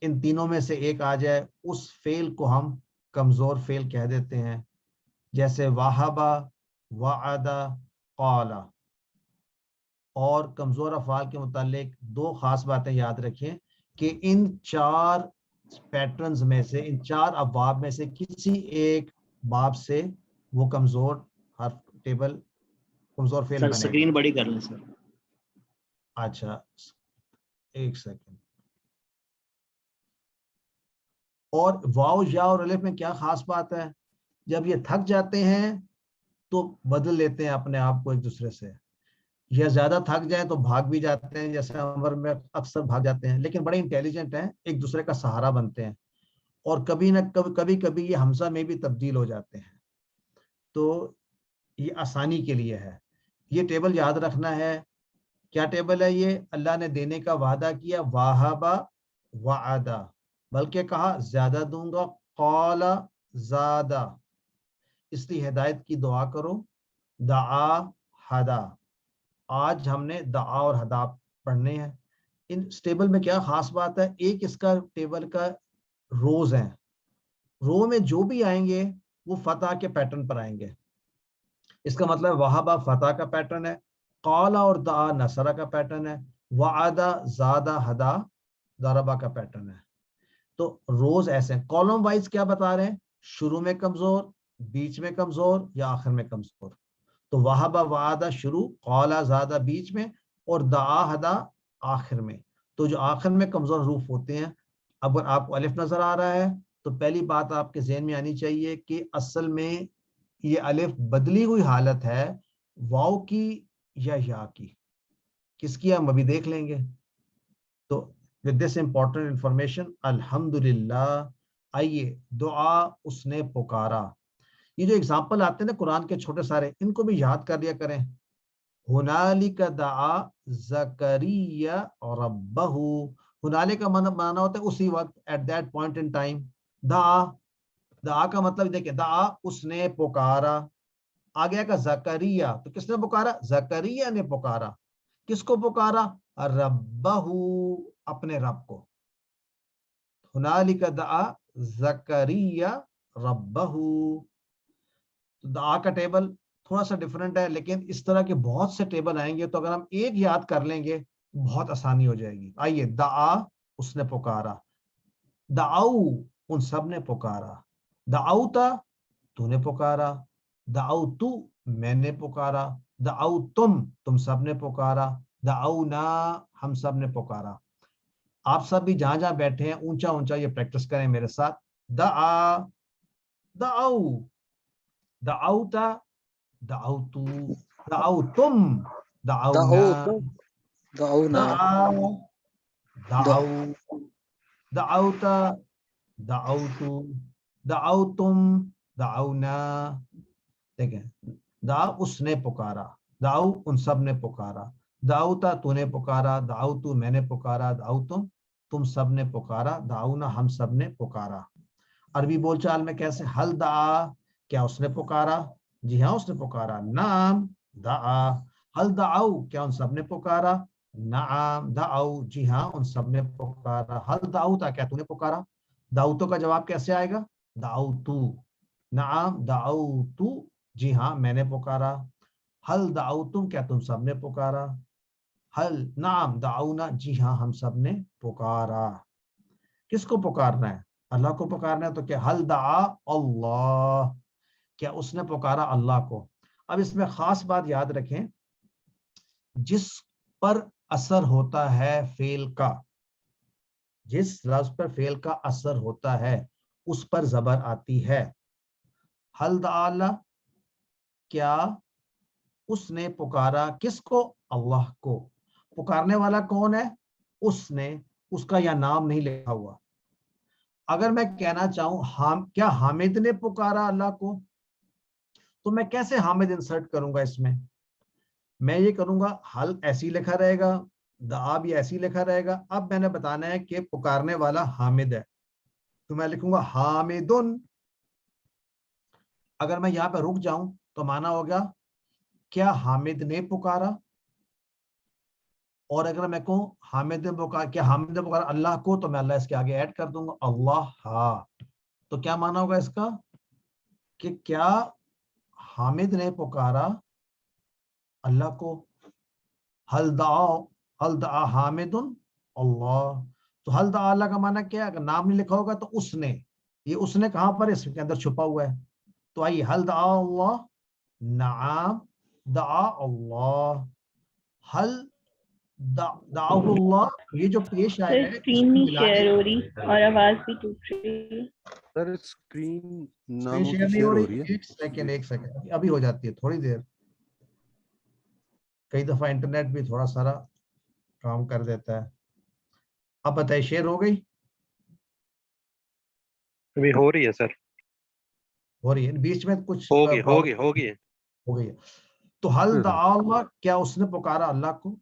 Speaker 1: ان تینوں میں سے ایک آ جائے اس فعل کو ہم کمزور فعل کہہ دیتے ہیں، جیسے وہبا، وعدہ، قالا. اور کمزور افعال کے متعلق 2 خاص باتیں یاد رکھیں کہ ان 4 پیٹرنز میں سے، ان 4 ابواب میں سے کسی ایک باب سے وہ کمزور حرف ٹیبل کمزور فعل
Speaker 2: سر
Speaker 1: بنے گا.
Speaker 2: اسکرین بڑی کر لیں سر.
Speaker 1: اچھا ایک سیکنڈ. اور واو یا اور الف میں کیا خاص بات ہے، جب یہ تھک جاتے ہیں تو بدل لیتے ہیں اپنے آپ کو ایک دوسرے سے، یا زیادہ تھک جائیں تو بھاگ بھی جاتے ہیں، جیسے عمر میں اکثر بھاگ جاتے ہیں، لیکن بڑے انٹیلیجنٹ ہیں، ایک دوسرے کا سہارا بنتے ہیں، اور کبھی نہ کبھی یہ حمزہ میں بھی تبدیل ہو جاتے ہیں. تو یہ آسانی کے لیے ہے. یہ ٹیبل یاد رکھنا ہے. کیا ٹیبل ہے یہ؟ اللہ نے دینے کا وعدہ کیا، واہبا وعدہ، بلکہ کہا زیادہ دوں گا، قال زادہ. اس لیے ہدایت کی دعا کرو. دعا، ہدا. آج ہم نے دعا اور ہدا پڑھنے ہیں. ان ٹیبل میں کیا خاص بات ہے، ایک اس کا ٹیبل کا روز ہیں، رو میں جو بھی آئیں گے وہ فتح کے پیٹرن پر آئیں گے. اس کا مطلب وہابا فتح کا پیٹرن ہے، قال اور دعا نصرہ کا پیٹرن ہے، وعدہ زادہ ہدا ضربہ کا پیٹرن ہے. تو روز ایسے ہیں. کالم وائز کیا بتا رہے ہیں، شروع میں کمزور، بیچ میں کمزور یا آخر میں کمزور. تو وہابا وعدہ شروع، قال زادہ بیچ میں، اور دعا ہدا آخر میں. تو جو آخر میں کمزور حروف ہوتے ہیں، اگر آپ کو الف نظر آ رہا ہے تو پہلی بات آپ کے ذہن میں آنی چاہیے کہ اصل میں یہ الف بدلی ہوئی حالت ہے واو کی یا یا کی. کس کی ہم ابھی دیکھ لیں گے. تو with this important information الحمدللہ. آئیے، دعا اس نے پکارا. یہ جو اگزامپل آتے ہیں نا قرآن کے چھوٹے سارے، ان کو بھی یاد کر لیا کریں. ہنالک دعا زکریا ربہ. ہنالک کا معنی ہوتا ہے اسی وقت، at that point in time. دعا کا مطلب دیکھیں، دعا اس نے پکارا. آگے کا زکریا، تو کس نے پکارا؟ زکریا نے پکارا. کس کو پکارا؟ ربہ، اپنے رب کو. ہنالک دعا زکریا ربہ. دعا کا ٹیبل تھوڑا سا ڈیفرنٹ ہے، لیکن اس طرح کے بہت سے ٹیبل آئیں گے، تو اگر ہم ایک یاد کر لیں گے بہت آسانی ہو جائے گی. آئیے، دعا اس نے پکارا، دعاؤ ان سب نے پکارا، دعوتا تو نے پکارا، دعوتو میں نے پکارا، دعوتم تم سب نے پکارا، دعونا ہم سب نے پکارا. آپ سب بھی جہاں جہاں بیٹھے ہیں اونچا اونچا یہ پریکٹس کریں میرے ساتھ. دعا، دعو، دعوتا، دعوتو، دعوتم، دعونا،
Speaker 7: دعونا،
Speaker 1: دعا، دعو، دعوتا، دعوتو، دعوتم، دعونا. دیکھیں، دعا اس نے پکارا، دعو ان سب نے پکارا، دعوتا تو نے پکارا، دعوتو میں نے پکارا، دعوتم تم سب نے پکارا، دعونا ہم سب نے پکارا. عربی بول چال میں کیسے؟ حل دعا، کیا اس نے پکارا؟ جی ہاں اس نے پکارا. نعم دعا. حل دعو، کیا ان سب نے پکارا؟ نعم دعو، جی ہاں ان سب نے پکارا. حل دعوتا، کیا تو نے پکارا؟ دعوتو کا جواب کیسے آئے گا؟ دعوتو. نعم دعوتو، جی ہاں میں نے پکارا. حل دعوتم، کیا تم سب نے پکارا؟ حل نعم دعونا، جی ہاں ہم سب نے پکارا. کس کو پکارنا ہے؟ اللہ کو پکارنا ہے. تو کیا حل دعا اللہ، کیا اس نے پکارا اللہ کو. اب اس میں خاص بات یاد رکھیں، جس پر اثر ہوتا ہے فعل کا، جس لفظ پر فعل کا اثر ہوتا ہے اس پر زبر آتی ہے. حل دعا اللہ، کیا اس نے پکارا کس کو؟ اللہ کو. پکارنے والا کون ہے؟ اس نے. اس کا یا نام نہیں لکھا ہوا. اگر میں کہنا چاہوں کیا حامد نے پکارا اللہ کو، تو میں کیسے حامد انسرٹ کروں گا اس میں یہ کروں گا حل ایسی لکھا رہے گا، دعا بھی ایسی لکھا رہے گا. اب میں نے بتانا ہے کہ پکارنے والا حامد ہے، تو میں لکھوں گا حامدن. اگر میں یہاں پہ رک جاؤں تو مانا ہوگا کیا حامد نے پکارا. اور اگر میں کہوں حامد نے پکارا، کیا حامد نے پکارا اللہ کو، تو میں اللہ اس کے آگے ایڈ کر دوں گا اللہ. ہاں تو کیا مانا ہوگا اس کا کہ کیا حامد نے پکارا اللہ کو. حل دعا حامد اللہ. تو حل دعا اللہ کا معنی کیا ہے؟ اگر نام نہیں لکھا ہوگا تو اس نے. یہ اس نے کہاں پر؟ اس کے اندر چھپا ہوا ہے. تو آئیے حل دعا اللہ، نعم دعا اللہ. حل دعا اللہ، یہ جو پیش آیا ہے
Speaker 3: اسکرین نہیں شیئر ہو رہی اور آواز بھی ٹوٹ رہی ہے.
Speaker 5: سر اسکرین
Speaker 1: اسکرین شیئر نہیں ہو رہی. ایک سیکنڈ ابھی ہو جاتی ہے، تھوڑی دیر. کئی دفعہ انٹرنیٹ بھی تھوڑا سارا کام کر دیتا ہے. اب بتائیے شیئر ہو گئی؟
Speaker 8: ابھی ہو رہی ہے سر.
Speaker 1: ہو رہی ہے، بیچ میں کچھ
Speaker 8: ہو گئی
Speaker 1: ہے. تو حل دعا اللہ، کیا اس نے پکارا اللہ کو؟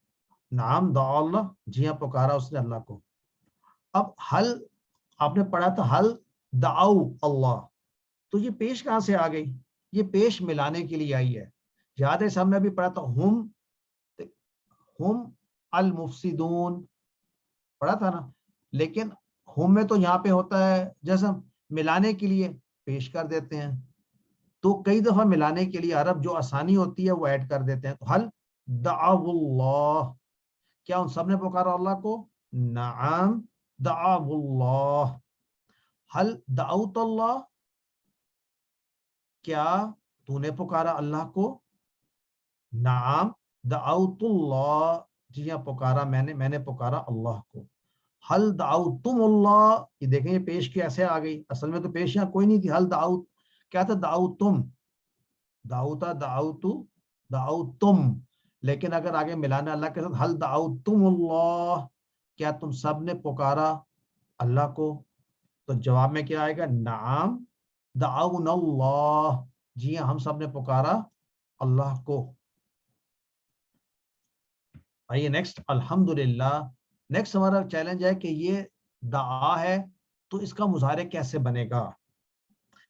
Speaker 1: نعم دعا اللہ، جی ہاں پکارا اس نے اللہ کو. اب حل آپ نے پڑھا تھا حل دعاو اللہ، تو یہ پیش کہاں سے آ گئی؟ یہ پیش ملانے کے لیے آئی ہے. یاد ہے ہم نے ابھی پڑھا تھا ہم المفسدون، پڑھا تھا نا. لیکن ہم میں تو یہاں پہ ہوتا ہے جیسے ملانے کے لیے پیش کر دیتے ہیں، تو کئی دفعہ ملانے کے لیے عرب جو آسانی ہوتی ہے وہ ایڈ کر دیتے ہیں. تو حل دعو اللہ، کیا ان سب نے پکارا اللہ کو؟ نعم دعو اللہ. حل دعوت اللہ، کیا تو نے پکارا اللہ کو؟ نعم دعوت اللہ، جی ہاں پکارا میں نے پکارا اللہ کو. حل دعوتم اللہ، یہ دیکھیں یہ پیش کیسے آ گئی. اصل میں تو پیش یہاں کوئی نہیں تھی. حل دعوت کیا تھا؟ دعوتم، دعوتا دعوتو دعوتم. لیکن اگر آگے ملانا اللہ کے ساتھ حل دعوتم اللہ، کیا تم سب نے پکارا اللہ کو، تو جواب میں کیا آئے گا؟ نعم دعونا اللہ، جی ہاں ہم سب نے پکارا اللہ کو. آئیے نیکسٹ الحمدللہ. نیکسٹ ہمارا چیلنج ہے کہ یہ دعا ہے تو اس کا مظاہرے کیسے بنے گا؟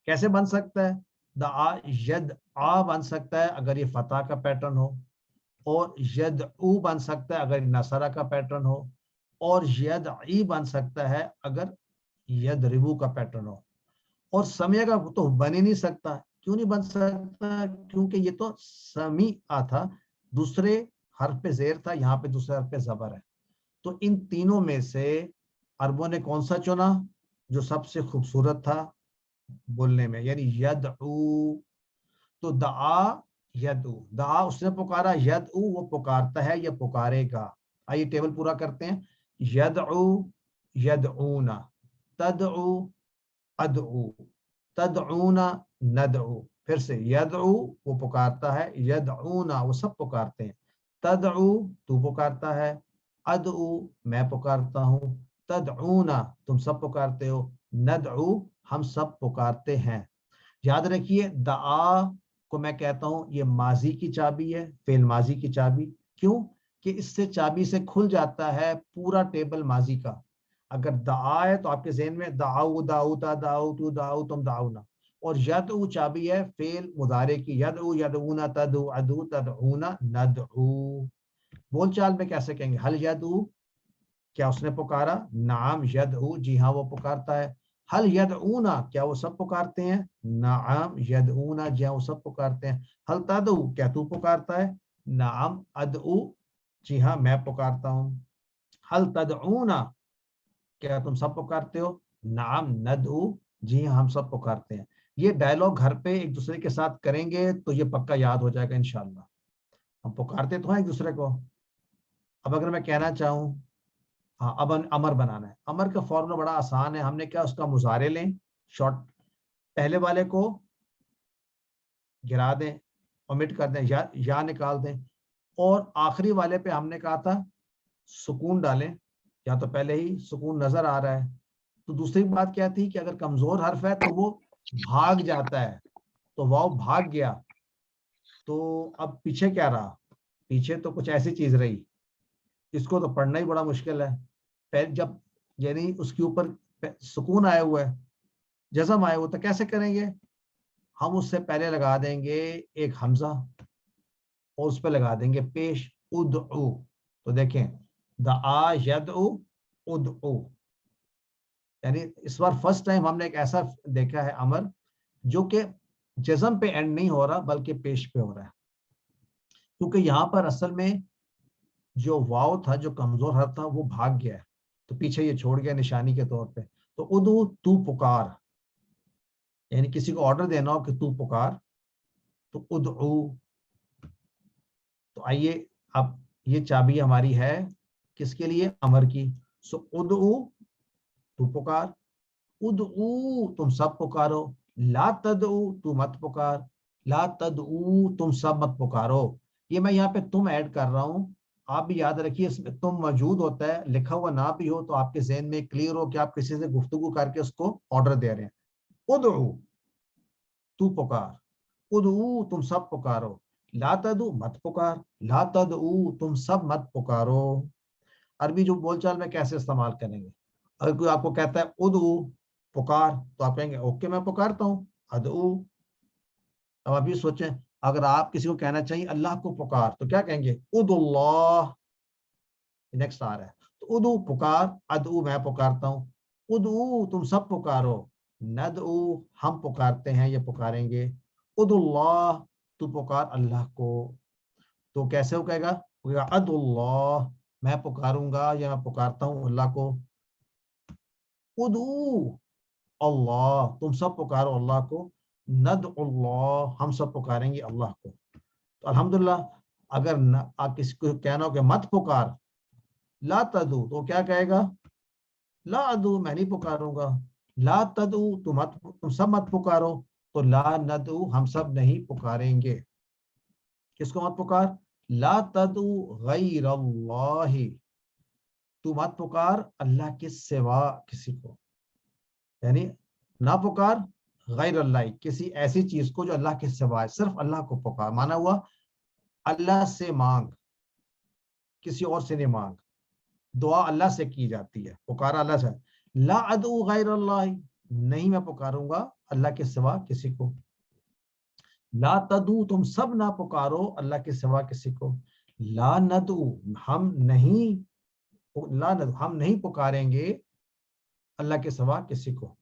Speaker 1: کیسے بن سکتا ہے؟ دعا یدعا بن سکتا ہے اگر یہ فتح کا پیٹرن ہو، اور یدعو بن سکتا ہے اگر نصرہ کا پیٹرن ہو، اور یدعی بن سکتا ہے اگر یدربو کا پیٹرن ہو. اور سمیع کا تو بن ہی نہیں سکتا. کیوں نہیں بن سکتا؟ کیونکہ یہ تو سمیع تھا، دوسرے حرف پہ زیر تھا، یہاں پہ دوسرے حرف پہ زبر ہے. تو ان تینوں میں سے عربوں نے کون سا چنا جو سب سے خوبصورت تھا بولنے میں؟ یعنی یدعو. تو دعا یدعو، دعا اس نے پکارا، یدعو وہ پکارتا ہے یا پکارے گا. آئیے ٹیبل پورا کرتے ہیں. یدعو یدعونا، تدعو ادعو، تدعونا ندعو. پھر سے یدعو وہ پکارتا ہے، یدعونا وہ سب پکارتے ہیں، تدعو تو پکارتا ہے، ادعو میں پکارتا ہوں، تدعونا تم سب پکارتے ہو، ندعو ہم سب پکارتے ہیں. یاد رکھیے دعا کو میں کہتا ہوں یہ ماضی کی چابی ہے، فعل ماضی کی چابی. کیوں کہ اس سے چابی سے کھل جاتا ہے پورا ٹیبل ماضی کا. اگر دعا ہے تو آپ کے ذہن میں دعو دعوتا دعوتو دعوتم دعونا، اور یدعو چابی ہے فعل مضارع کی، یدعو یدعونا تدعو ادعو تدعونا ندعو. بول چال میں کیسے کہیں گے؟ حل یدعو، کیا اس نے پکارا؟ نعم یدعو، جی ہاں وہ پکارتا ہے. حل یدعونا، کیا وہ سب پکارتے ہیں؟ نعم یدعونا، جی ہاں وہ سب پکارتے ہیں. حل تدعو، کیا تو پکارتا ہے؟ نعم ادعو، جی ہاں میں پکارتا ہوں. حل تدعونا، کیا تم سب پکارتے ہو؟ نعم ندعو، جی ہاں ہم سب پکارتے ہیں. یہ ڈائلاگ گھر پہ ایک دوسرے کے ساتھ کریں گے تو یہ پکا یاد ہو جائے گا انشاءاللہ. ہم پکارتے تو ہیں ایک دوسرے کو. اب اگر میں کہنا چاہوں ہاں اب امر بنانا ہے، امر کا فارمولا بڑا آسان ہے. ہم نے کیا اس کا مضارع لیں، شارٹ پہلے والے کو گرا دیں، omit کر دیں, یا نکال دیں. اور آخری والے پہ ہم نے کہا تھا سکون ڈالیں, یا تو پہلے ہی سکون نظر آ رہا ہے. تو دوسری بات کیا تھی کہ اگر کمزور حرف ہے تو وہ بھاگ جاتا ہے, تو واو بھاگ گیا. تو اب پیچھے کیا رہا؟ پیچھے تو کچھ ایسی چیز رہی, اس کو تو پڑھنا ہی بڑا مشکل ہے. پہلے جب یعنی اس کے اوپر سکون آیا ہوا ہے, جزم آیا ہوا, تو کیسے کریں گے؟ ہم اس سے پہلے لگا دیں گے ایک حمزہ اور اس پہ لگا دیں گے پیش ادعو. تو دیکھیں دعا یدعو ادعو, یعنی اس بار فرسٹ ٹائم ہم نے ایک ایسا دیکھا ہے امر جو کہ جزم پہ اینڈ نہیں ہو رہا بلکہ پیش پہ ہو رہا ہے. کیونکہ یہاں پر اصل میں جو واو تھا, جو کمزور حرف تھا, وہ بھاگ گیا ہے, تو پیچھے یہ چھوڑ گیا نشانی کے طور پہ. تو ادعو تو پکار, یعنی کسی کو آرڈر دینا ہو کہ تو پکار, تو ادعو. تو آئیے اب یہ چابی ہماری ہے کس کے لیے؟ امر کی. سو ادعو تو پکار, ادعو تم سب پکارو, لا تدعو تو مت پکار, لا تدعو تم سب مت پکارو. یہ میں یہاں پہ تم ایڈ کر رہا ہوں, آپ بھی یاد رکھیے اس میں تم موجود ہوتا ہے, لکھا ہوا نہ بھی ہو تو آپ کے ذہن میں کلیئر ہو کہ آپ کسی سے گفتگو کر کے اس کو آرڈر دے رہے ہیں. ادعو تو پکار, ادعو تم سب پکارو, لا تدعو مت پکار, لا تدعو تم سب مت پکارو. عربی جو بول چال میں کیسے استعمال کریں گے؟ اگر کوئی آپ کو کہتا ہے ادعو پکار, تو آپ کہیں گے اوکے میں پکارتا ہوں, ادعو. اب آپ یہ سوچیں اگر آپ کسی کو کہنا چاہیے اللہ کو پکار, تو کیا کہیں گے؟ ادعو اللہ. نیکسٹ آ رہا ہے, تو ادعو پکار, ادعو میں پکارتا ہوں, ادعو تم سب پکارو, ندعو ہم پکارتے ہیں, یہ پکاریں گے, ادعو اللہ تو پکار اللہ کو. تو کیسے وہ کہے گا؟ وہ کہے گا ادعو اللہ, میں پکاروں گا یا میں پکارتا ہوں اللہ کو. ادعو اللہ تم سب پکارو اللہ کو, ندعو اللہ ہم سب پکاریں گے اللہ کو. تو الحمدللہ اگر آپ کسی کو کہنا ہو کہ مت پکار, لا تدعو, تو کیا کہے گا؟ لا ادعو میں نہیں پکاروں گا, لا تدعو تم سب مت پکارو, تو لا ندعو ہم سب نہیں پکاریں گے. کس کو مت پکار؟ لا تدعو غیر اللہ, تو مت پکار اللہ کے سوا کسی کو, یعنی نہ پکار غیر اللہ, کسی ایسی چیز کو جو اللہ کے سوا ہے, صرف اللہ کو پکار. مانا ہوا اللہ سے مانگ, کسی اور سے نہیں مانگ. دعا اللہ سے کی جاتی ہے, پکارا اللہ سے. لا ادعو غیر اللہ, نہیں میں پکاروں گا اللہ کے سوا کسی کو. لا تدعو تم سب نہ پکارو اللہ کے سوا کسی کو. لا ندعو ہم نہیں پکاریں گے اللہ کے سوا کسی کو.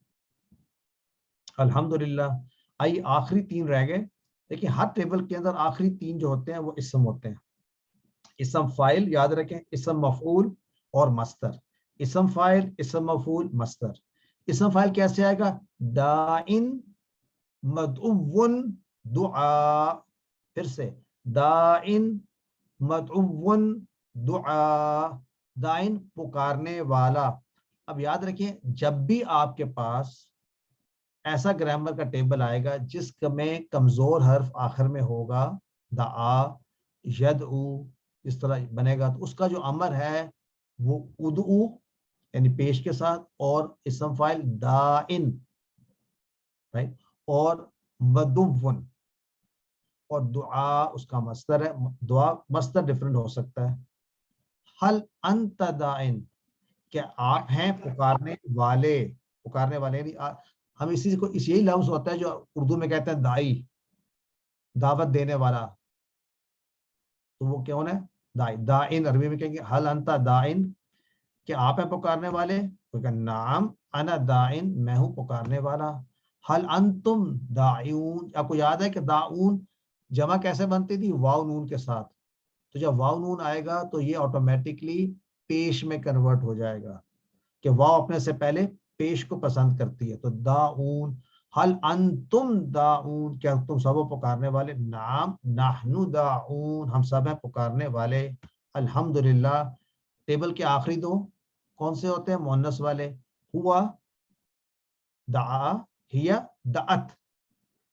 Speaker 1: الحمدللہ. آئی آخری 3 رہ گئے. دیکھیں ہر ٹیبل کے اندر آخری 3 جو ہوتے ہیں وہ اسم ہوتے ہیں. اسم فاعل یاد رکھیں, اسم مفعول اور مصدر. اسم فاعل, اسم مفعول, مصدر. اسم فاعل کیسے آئے گا؟ داعن مدعو دعا. پھر سے داعن مدعو دعا, داعن پکارنے والا. اب یاد رکھیں جب بھی آپ کے پاس ایسا گرامر کا ٹیبل آئے گا جس میں کمزور حرف آخر میں ہوگا, دعا, یدعو, اس طرح بنے گا, تو اس کا جو امر ہے وہ ادعو یعنی پیش کے ساتھ, اور اسم فاعل داعن, رائٹ, اور مدعون, اور دعا اس کا مصدر ہے. دعا مصدر ڈفرنٹ ہو سکتا ہے. حل انت داعن, کہ آپ ہیں پکارنے والے. پکارنے والے یعنی ہم اسی کو یہی لفظ ہوتا ہے جو اردو میں کہتے ہیں دائی, دعوت دینے والا. تو وہ کون ہے؟ دائی. داعن عربی میں کہیں گے حل انت داعن, کہ آپ ہیں پکارنے والے. تو کہ نعم انا داعن, میں ہوں پکارنے والا. حل انتم داعون, آپ کو یاد ہے کہ داعون جمع کیسے بنتی تھی؟ واو نون کے ساتھ. تو جب واو نون آئے گا تو یہ آٹومیٹکلی پیش میں کنورٹ ہو جائے گا, کہ واو اپنے سے پہلے پیش کو پسند کرتی ہے. تو داعون, حل انتم داعون, کیا تم سب پکارنے والے؟ نعم نحن داعون, ہم سب ہیں پکارنے والے. الحمدللہ. ٹیبل کے آخری 2 کون سے ہوتے ہیں؟ مؤنث والے. ہوا دعا, ہیا دعت.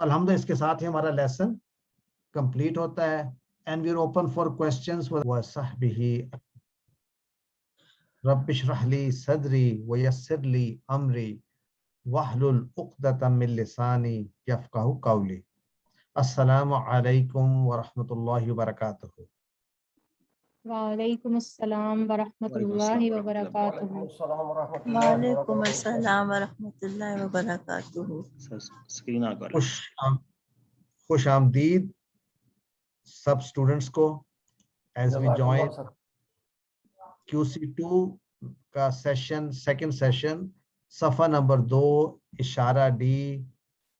Speaker 1: الحمدللہ اس کے ساتھ ہی ہمارا لیسن کمپلیٹ ہوتا ہے. And we are open for questions وصحبہ. رب اشرح لی صدری ویسر لی امری واحلل عقدۃ من لسانی یفقہوا قولی. السلام علیکم ورحمۃ اللہ وبرکاتہ.
Speaker 9: وعلیکم السلام ورحمۃ اللہ وبرکاتہ.
Speaker 4: وعلیکم السلام ورحمۃ اللہ وبرکاتہ.
Speaker 2: اسکرین آ کر
Speaker 1: خوش آمدید سب اسٹوڈنٹس کو ایز وی جوائن QC2 کا سیشن، سیکنڈ سیشن، صفحہ نمبر 2 اشارہ ڈی،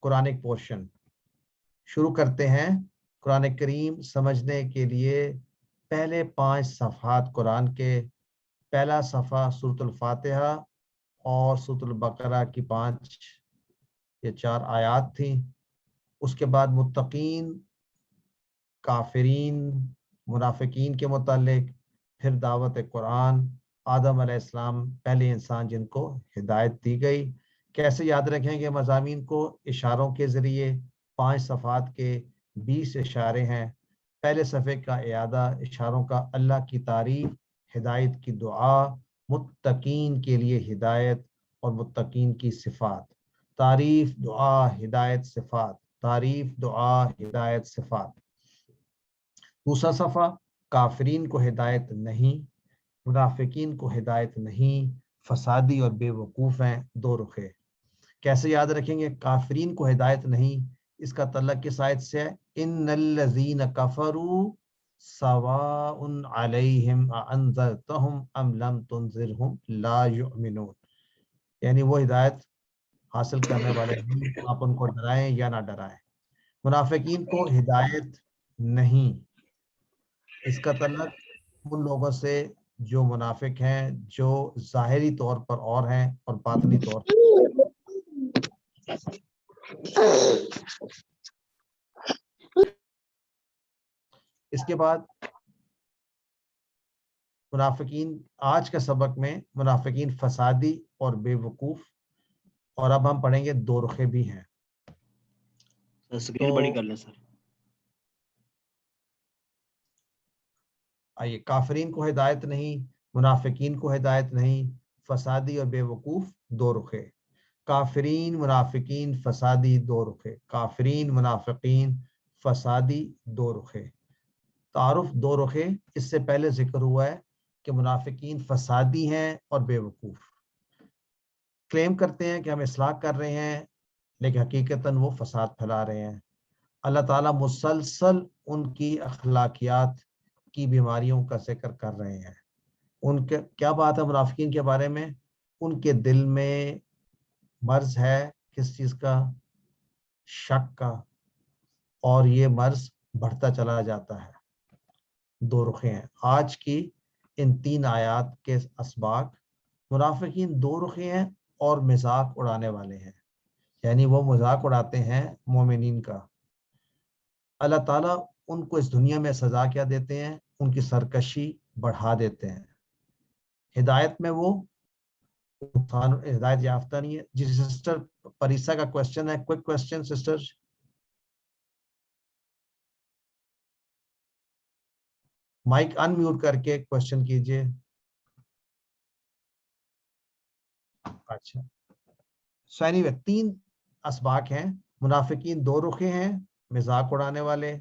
Speaker 1: قرآنک پورشن. شروع کرتے ہیں. قرآن کریم سمجھنے کے لیے پہلے 5 صفحات قرآن کے. پہلا صفحہ سورۃ الفاتحہ اور سورۃ البقرہ کی 5 یا 4 آیات تھیں. اس کے بعد متقین، کافرین، منافقین کے متعلق، پھر دعوت قرآن، آدم علیہ السلام پہلے انسان جن کو ہدایت دی گئی. کیسے یاد رکھیں گے مضامین کو؟ اشاروں کے ذریعے. 5 صفحات کے 20 اشارے ہیں. پہلے صفحے کا اعادہ اشاروں کا: اللہ کی تعریف، ہدایت کی دعا، متقین کے لیے ہدایت اور متقین کی صفات. تعریف، دعا، ہدایت، صفات. تعریف، دعا، ہدایت، صفات. دوسرا صفحہ: کافرین کو ہدایت نہیں، منافقین کو ہدایت نہیں، فسادی اور بے وقوف ہیں، 2 رخے. کیسے یاد رکھیں گے؟ کافرین کو ہدایت نہیں، اس کا تعلق کس آیت سے ہے؟ ان الذین کفروا سواء علیہم اانذرتہم ام لم تنذرہم لا یؤمنون. یعنی وہ ہدایت حاصل کرنے والے ہیں، آپ ان کو ڈرائیں یا نہ ڈرائیں. منافقین کو ہدایت نہیں، اس کا تعلق ان لوگوں سے جو منافق ہیں، جو ظاہری طور پر اور ہیں اور باطنی طور پر. اس کے بعد منافقین، آج کے سبق میں منافقین فسادی اور بے وقوف. اور اب ہم پڑھیں گے 2 رخے بھی ہیں.
Speaker 2: اسکرین بڑی کر لیں سر.
Speaker 1: آئیے، کافرین کو ہدایت نہیں، منافقین کو ہدایت نہیں، فسادی اور بے وقوف، 2 رخے. کافرین، منافقین، فسادی، 2 رخے. کافرین، منافقین، فسادی، 2 رخے. تعارف 2 رخے. اس سے پہلے ذکر ہوا ہے کہ منافقین فسادی ہیں اور بے وقوف. کلیم کرتے ہیں کہ ہم اصلاح کر رہے ہیں، لیکن حقیقتاً وہ فساد پھیلا رہے ہیں. اللہ تعالیٰ مسلسل ان کی اخلاقیات کی بیماریوں کا ذکر کر رہے ہیں. ان کے کیا بات ہے منافقین کے بارے میں؟ ان کے دل میں مرض ہے، کس چیز کا؟ شک کا. اور یہ مرض بڑھتا چلا جاتا ہے. 2 رخے ہیں. آج کی ان 3 آیات کے اسباق: منافقین 2 رخے ہیں اور مذاق اڑانے والے ہیں، یعنی وہ مذاق اڑاتے ہیں مومنین کا. اللہ تعالیٰ ان کو اس دنیا میں سزا کیا دیتے ہیں؟ ان کی سرکشی بڑھا دیتے ہیں. ہدایت میں وہ ہدایت یافتہ نہیں ہے. جی سسٹر پریسا کا کوشچن ہے، کوئک کوشچن سسٹر. مائک ان میوٹ کر کے کوشچن کیجئے. اچھا، سو اینی وے 3 اسباق ہیں. منافقین 2 رخے ہیں، مذاق اڑانے والے.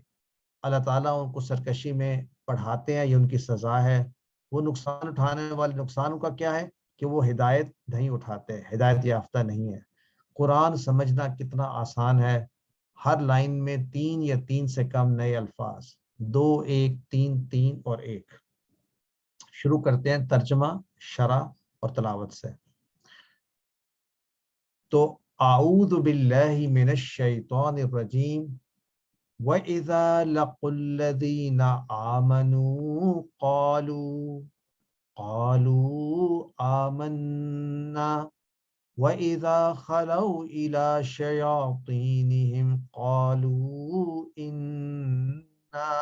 Speaker 1: اللہ تعالیٰ ان کو سرکشی میں پڑھاتے ہیں، یہ ان کی سزا ہے. وہ نقصان اٹھانے والے، نقصان کا کیا ہے؟ کہ وہ ہدایت نہیں اٹھاتے، ہدایت یافتہ نہیں ہے. قرآن سمجھنا کتنا آسان ہے. ہر لائن میں 3 یا 3 سے کم نئے الفاظ، 2 1 3 3 اور 1. شروع کرتے ہیں ترجمہ، شرح اور تلاوت سے. تو اعوذ باللہ من الشیطان الرجیم. وَإِذَا لَقُوا الَّذِينَ آمَنُوا قَالُوا آمَنَّا وَإِذَا خَلَوْا إِلَى شَيَاطِينِهِمْ قَالُوا إِنَّا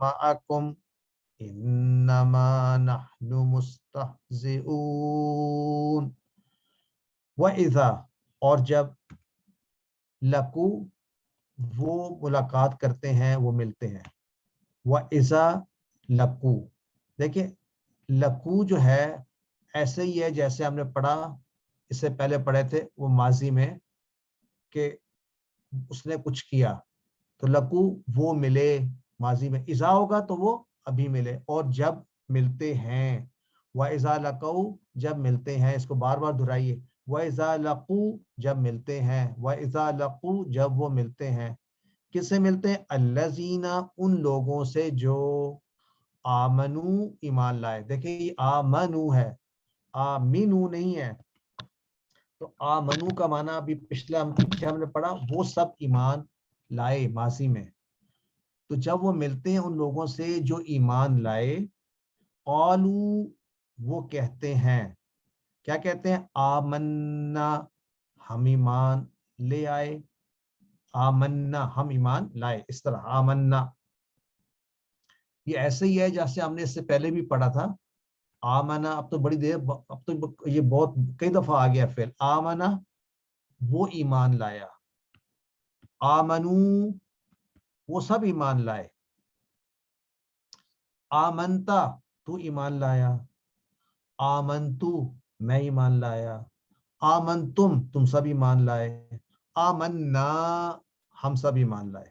Speaker 1: مَعَكُمْ إِنَّمَا نَحْنُ مُسْتَهْزِئُونَ. وَإِذَا، اور جب، لَقُوا وہ ملاقات کرتے ہیں، وہ ملتے ہیں. وَإِذَا لَقُوا، دیکھیں لقو جو ہے ایسے ہی ہے جیسے ہم نے پڑھا اس سے پہلے پڑھے تھے وہ ماضی میں کہ اس نے کچھ کیا، تو لقو وہ ملے ماضی میں، اذا ہوگا تو وہ ابھی ملے، اور جب ملتے ہیں. وَإِذَا لَقَوْا جب ملتے ہیں، اس کو بار بار دہرائیے. وَإِذَا لَقُوا جب ملتے ہیں. وَإِذَا لَقُوا جب وہ ملتے ہیں. کس سے ملتے ہیں؟ الذین ان لوگوں سے جو آمنو ایمان لائے. دیکھیں یہ آمنو ہے، آمینو نہیں ہے. تو آمنو کا معنی ابھی پیچھے ہم نے پڑھا وہ سب ایمان لائے ماضی میں. تو جب وہ ملتے ہیں ان لوگوں سے جو ایمان لائے، قالو وہ کہتے ہیں، کیا کہتے ہیں؟ آمنا ہم ایمان لے آئے، آمنا ہم ایمان لائے. اس طرح آمنا یہ ایسے ہی ہے جیسے ہم نے اس سے پہلے بھی پڑھا تھا. آمنا اب تو بڑی دیر، اب تو یہ بہت کئی دفعہ آ گیا فعل. آمنا وہ ایمان لایا، آمنو وہ سب ایمان لائے. آمنتا تو ایمان لایا، آمنتو میں ایمان لایا، آمنتم تم سب ایمان لائے، آمنا ہم سب ایمان لائے.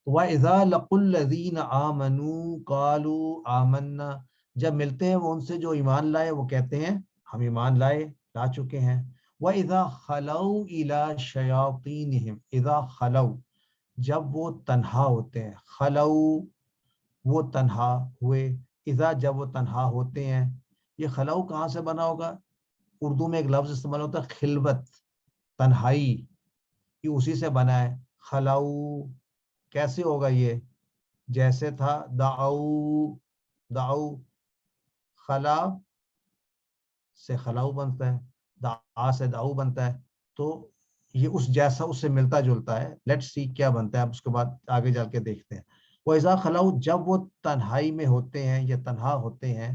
Speaker 1: وَإِذَا لَقُوا الَّذِينَ آمَنُوا قَالُوا آمَنَّا جب ملتے ہیں وہ ان سے جو ایمان لائے وہ کہتے ہیں ہم ایمان لا چکے ہیں. وَإِذَا خَلَوْا إِلَى شَيَاطِينِهِمْ اذا خلو جب وہ تنہا ہوتے ہیں، خلو وہ تنہا ہوئے، اذا جب وہ تنہا ہوتے ہیں. یہ خلو کہاں سے بنا ہوگا؟ اردو میں ایک لفظ استعمال ہوتا ہے خلوت، تنہائی، یہ اسی سے بنا ہے. خلو کیسے ہوگا؟ یہ جیسے تھا دعو خلا سے خلاؤ بنتا ہے، دعا سے دعو بنتا ہے، تو یہ اس جیسا اس سے ملتا جلتا ہے. لیٹ سی کیا بنتا ہے، اب اس کے بعد آگے جا کے دیکھتے ہیں. وَإِذَا خَلَوْا جب وہ تنہائی میں ہوتے ہیں یا تنہا ہوتے ہیں،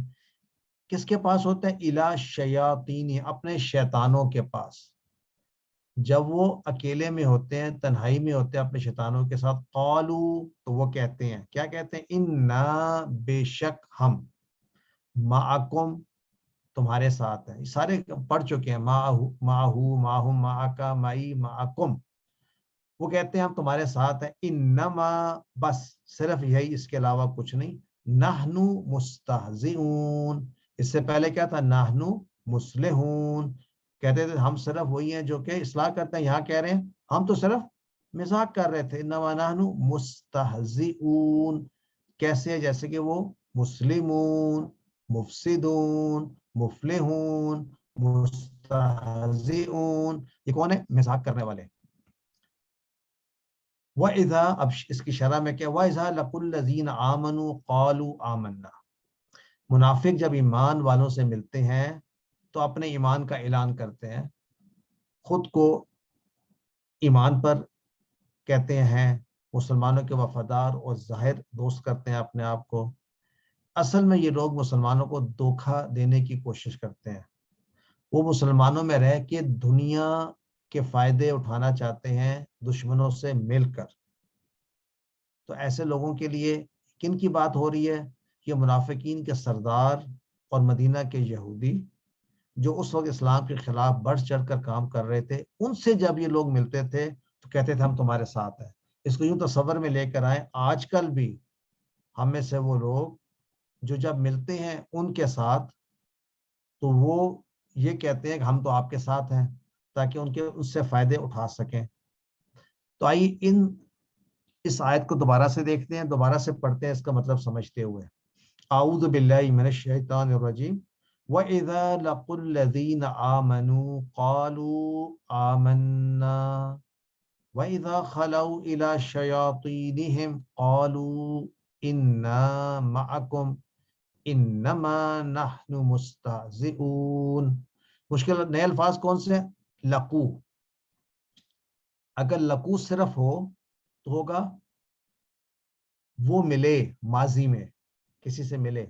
Speaker 1: کس کے پاس ہوتے ہیں؟ اِلَى الشَّيَاطِينِ اپنے شیطانوں کے پاس. جب وہ اکیلے میں ہوتے ہیں، تنہائی میں ہوتے ہیں اپنے شیطانوں کے ساتھ، قالو تو وہ کہتے ہیں، کیا کہتے ہیں؟ انا بے شک ہم، معکم تمہارے ساتھ ہیں. سارے پڑھ چکے ہیں، معہو معہم معکا معی معکم. وہ کہتے ہیں ہم تمہارے ساتھ ہیں. انما بس صرف یہی، اس کے علاوہ کچھ نہیں. نحنو مستہزئون اس سے پہلے کیا تھا؟ نحنو مصلحون کہتے تھے ہم صرف وہی ہیں جو کہ اصلاح کرتے ہیں. یہاں کہہ رہے ہیں ہم تو صرف مذاق کر رہے تھے. انما نحنو مستہزئون کیسے؟ جیسے کہ وہ مسلمون، مفسدون، مفلحون، مستہزئون یہ کون ہے؟ مذاق کرنے والے. وَإِذَا اب اس کی شرح میں کیا؟ وَإِذَا لَقُوا الَّذِينَ آمَنُوا قَالُوا آمَنَّا منافق جب ایمان والوں سے ملتے ہیں تو اپنے ایمان کا اعلان کرتے ہیں، خود کو ایمان پر کہتے ہیں، مسلمانوں کے وفادار اور ظاہر دوست کرتے ہیں اپنے آپ کو. اصل میں یہ لوگ مسلمانوں کو دھوکہ دینے کی کوشش کرتے ہیں. وہ مسلمانوں میں رہ کے دنیا کے فائدے اٹھانا چاہتے ہیں دشمنوں سے مل کر. تو ایسے لوگوں کے لیے کن کی بات ہو رہی ہے؟ یہ منافقین کے سردار اور مدینہ کے یہودی جو اس وقت اسلام کے خلاف بڑھ چڑھ کر کام کر رہے تھے. ان سے جب یہ لوگ ملتے تھے تو کہتے تھے ہم تمہارے ساتھ ہیں. اس کو یوں تصور میں لے کر آئیں، آج کل بھی ہم میں سے وہ لوگ جو جب ملتے ہیں ان کے ساتھ تو وہ یہ کہتے ہیں کہ ہم تو آپ کے ساتھ ہیں، تاکہ اس سے فائدے اٹھا سکیں. تو آئیے اس آیت کو دوبارہ سے دیکھتے ہیں، دوبارہ سے پڑھتے ہیں اس کا مطلب سمجھتے ہوئے. اعوذ باللہ من الشیطان الرجیم. وَإِذَا لَقُوا الَّذِينَ آمَنُوا قَالُوا آمَنَّا وَإِذَا خَلَوْا إِلَى شَيَاطِينِهِمْ قَالُوا إِنَّا مَعَكُمْ إِنَّمَا نَحْنُ مُسْتَهْزِئُونَ. مشکل نئے الفاظ کون سے ہیں؟ لقو. اگر لقو صرف ہو تو ہوگا وہ ملے ماضی میں، کسی سے ملے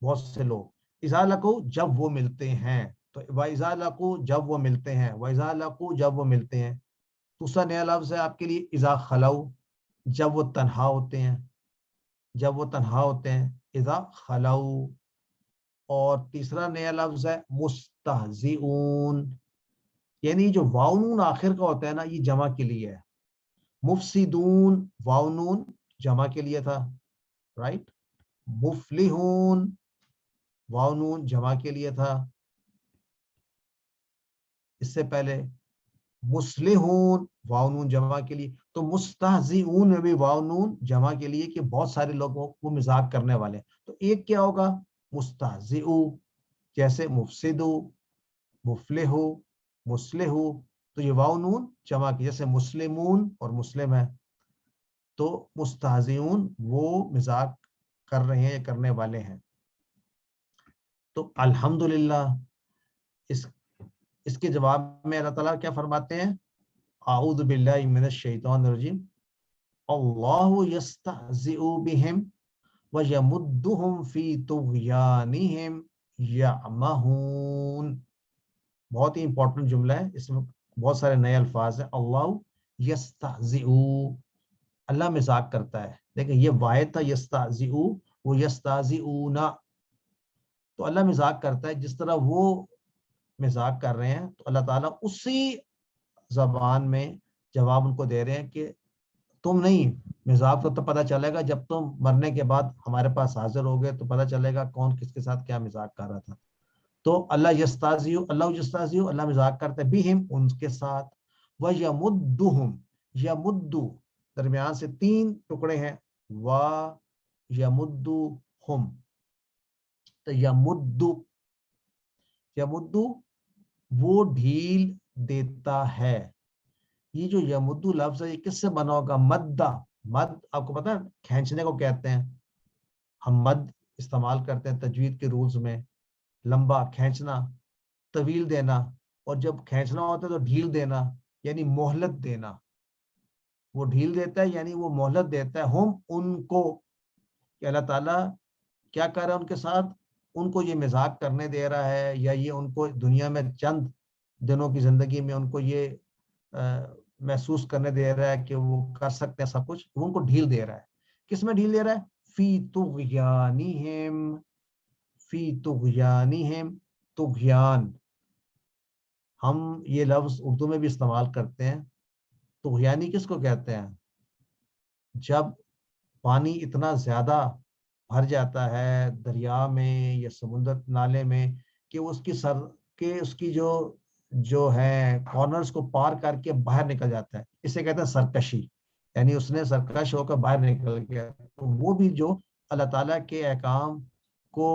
Speaker 1: بہت سے لوگ. اذا لقو جب وہ ملتے ہیں، تو وَإِذَا لَقُوا جب وہ ملتے ہیں، وَإِذَا لَقُوا جب وہ ملتے ہیں. دوسرا نیا لفظ ہے آپ کے لیے اذا خلو، جب وہ تنہا ہوتے ہیں، جب وہ تنہا ہوتے ہیں اذا خلو. اور تیسرا نیا لفظ ہے مستہزئون، یعنی جو واو نون آخر کا ہوتا ہے نا یہ جمع کے لیے ہے. مفسدون واو نون جمع کے لیے تھا، رائٹ. مفلحون واو نون جمع کے لیے تھا اس سے پہلے. مصلحون واو نون جمع کے لیے. تو مستہزئون میں بھی واو نون جمع کے لیے کہ بہت سارے لوگوں کو مذاق کرنے والے ہیں. تو ایک کیا ہوگا مستہزئو، جیسے مفسدو، مفلحو، مصلحو. تو یہ واو نون جمع کی، جیسے مسلمون اور مسلم ہے. تو مستہزئون وہ مذاق کر رہے ہیں یا کرنے والے ہیں. تو الحمدللہ اس کے جواب میں اللہ تعالیٰ کیا فرماتے ہیں؟ اعوذ باللہ من الشیطان الرجیم اللہ یستہزئ بہم ویمدہم فی طغیانہم یعمہون. بہت ہی امپورٹنٹ جملہ ہے، اس میں بہت سارے نئے الفاظ ہیں. اللہ یستہزئ، اللہ مذاق کرتا ہے. دیکھیں یہ واحد تھا یستہزئ، وہ یستہزئون. تو اللہ مذاق کرتا ہے، جس طرح وہ مذاق کر رہے ہیں تو اللہ تعالیٰ اسی زبان میں جواب ان کو دے رہے ہیں کہ تم نہیں، مذاق تو پتہ چلے گا جب تم مرنے کے بعد ہمارے پاس حاضر ہو گئے تو پتہ چلے گا کون کس کے ساتھ کیا مذاق کر رہا تھا. تو اللہ یستہزئ، اللہ یستہزئ، اللہ مذاق کرتا ہے بہم ان کے ساتھ. وَيَمُدُّهُمْ، یمدو درمیان سے 3 ٹکڑے ہیں، وَيَمُدُّهُمْ. تو یمدو وہ ڈھیل دیتا ہے. یہ جو یمدو لفظ ہے یہ کس سے بنا ہوگا؟ مدہ. مد آپ کو پتا ہے کھینچنے کو کہتے ہیں، ہم مد استعمال کرتے ہیں تجوید کے رولز میں. لمبا کھینچنا، طویل دینا، اور جب کھینچنا ہوتا ہے تو ڈھیل دینا یعنی مہلت دینا. وہ ڈھیل دیتا ہے یعنی وہ مہلت دیتا ہے ہم ان کو، کہ اللہ تعالیٰ کیا کر رہا ہے ان کے ساتھ، ان کو یہ مذاق کرنے دے رہا ہے، یا یہ ان کو دنیا میں چند دنوں کی زندگی میں ان کو یہ محسوس کرنے دے رہا ہے کہ وہ کر سکتے ہیں سب کچھ. وہ ان کو ڈھیل دے رہا ہے. کس میں ڈھیل دے رہا ہے؟ فی طغیانہم، فی طغیانہم، طغیان ہم یہ لفظ اردو میں بھی استعمال کرتے ہیں. طغیانی کس کو کہتے ہیں؟ جب پانی اتنا زیادہ بھر جاتا ہے دریا میں یا سمندر نالے میں کہ اس کی جو ہے کارنرز کو پار کر کے باہر نکل جاتا ہے، اسے کہتے ہیں سرکشی. یعنی اس نے سرکش ہو کر باہر نکل گیا. تو وہ بھی جو اللہ تعالیٰ کے احکام کو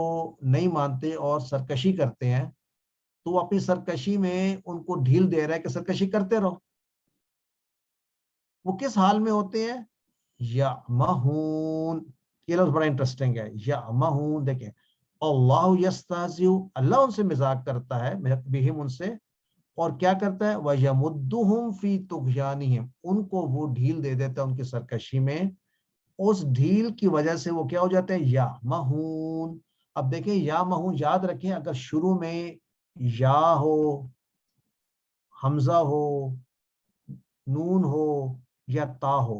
Speaker 1: نہیں مانتے اور سرکشی کرتے ہیں تو وہ اپنی سرکشی میں ان کو ڈھیل دے رہا ہے کہ سرکشی کرتے رہو. وہ کس حال میں ہوتے ہیں؟ یعمہون. یہ لفظ بڑا انٹرسٹنگ ہے، یعمہون. دیکھیں اللہ یستہزئ، اللہ ان سے مذاق کرتا ہے بہم ان سے، اور کیا کرتا ہے؟ وَيَمُدُّهُمْ فِي طُغْيَانِهِمْ، ان کو وہ ڈھیل دے دیتا ہے ان کی سرکشی میں. اس ڈھیل کی وجہ سے وہ کیا ہو جاتے ہیں؟ یعمہون. اب دیکھیں یعمہون یاد رکھیں، اگر شروع میں یا ہو، حمزہ ہو، نون ہو یا تا ہو،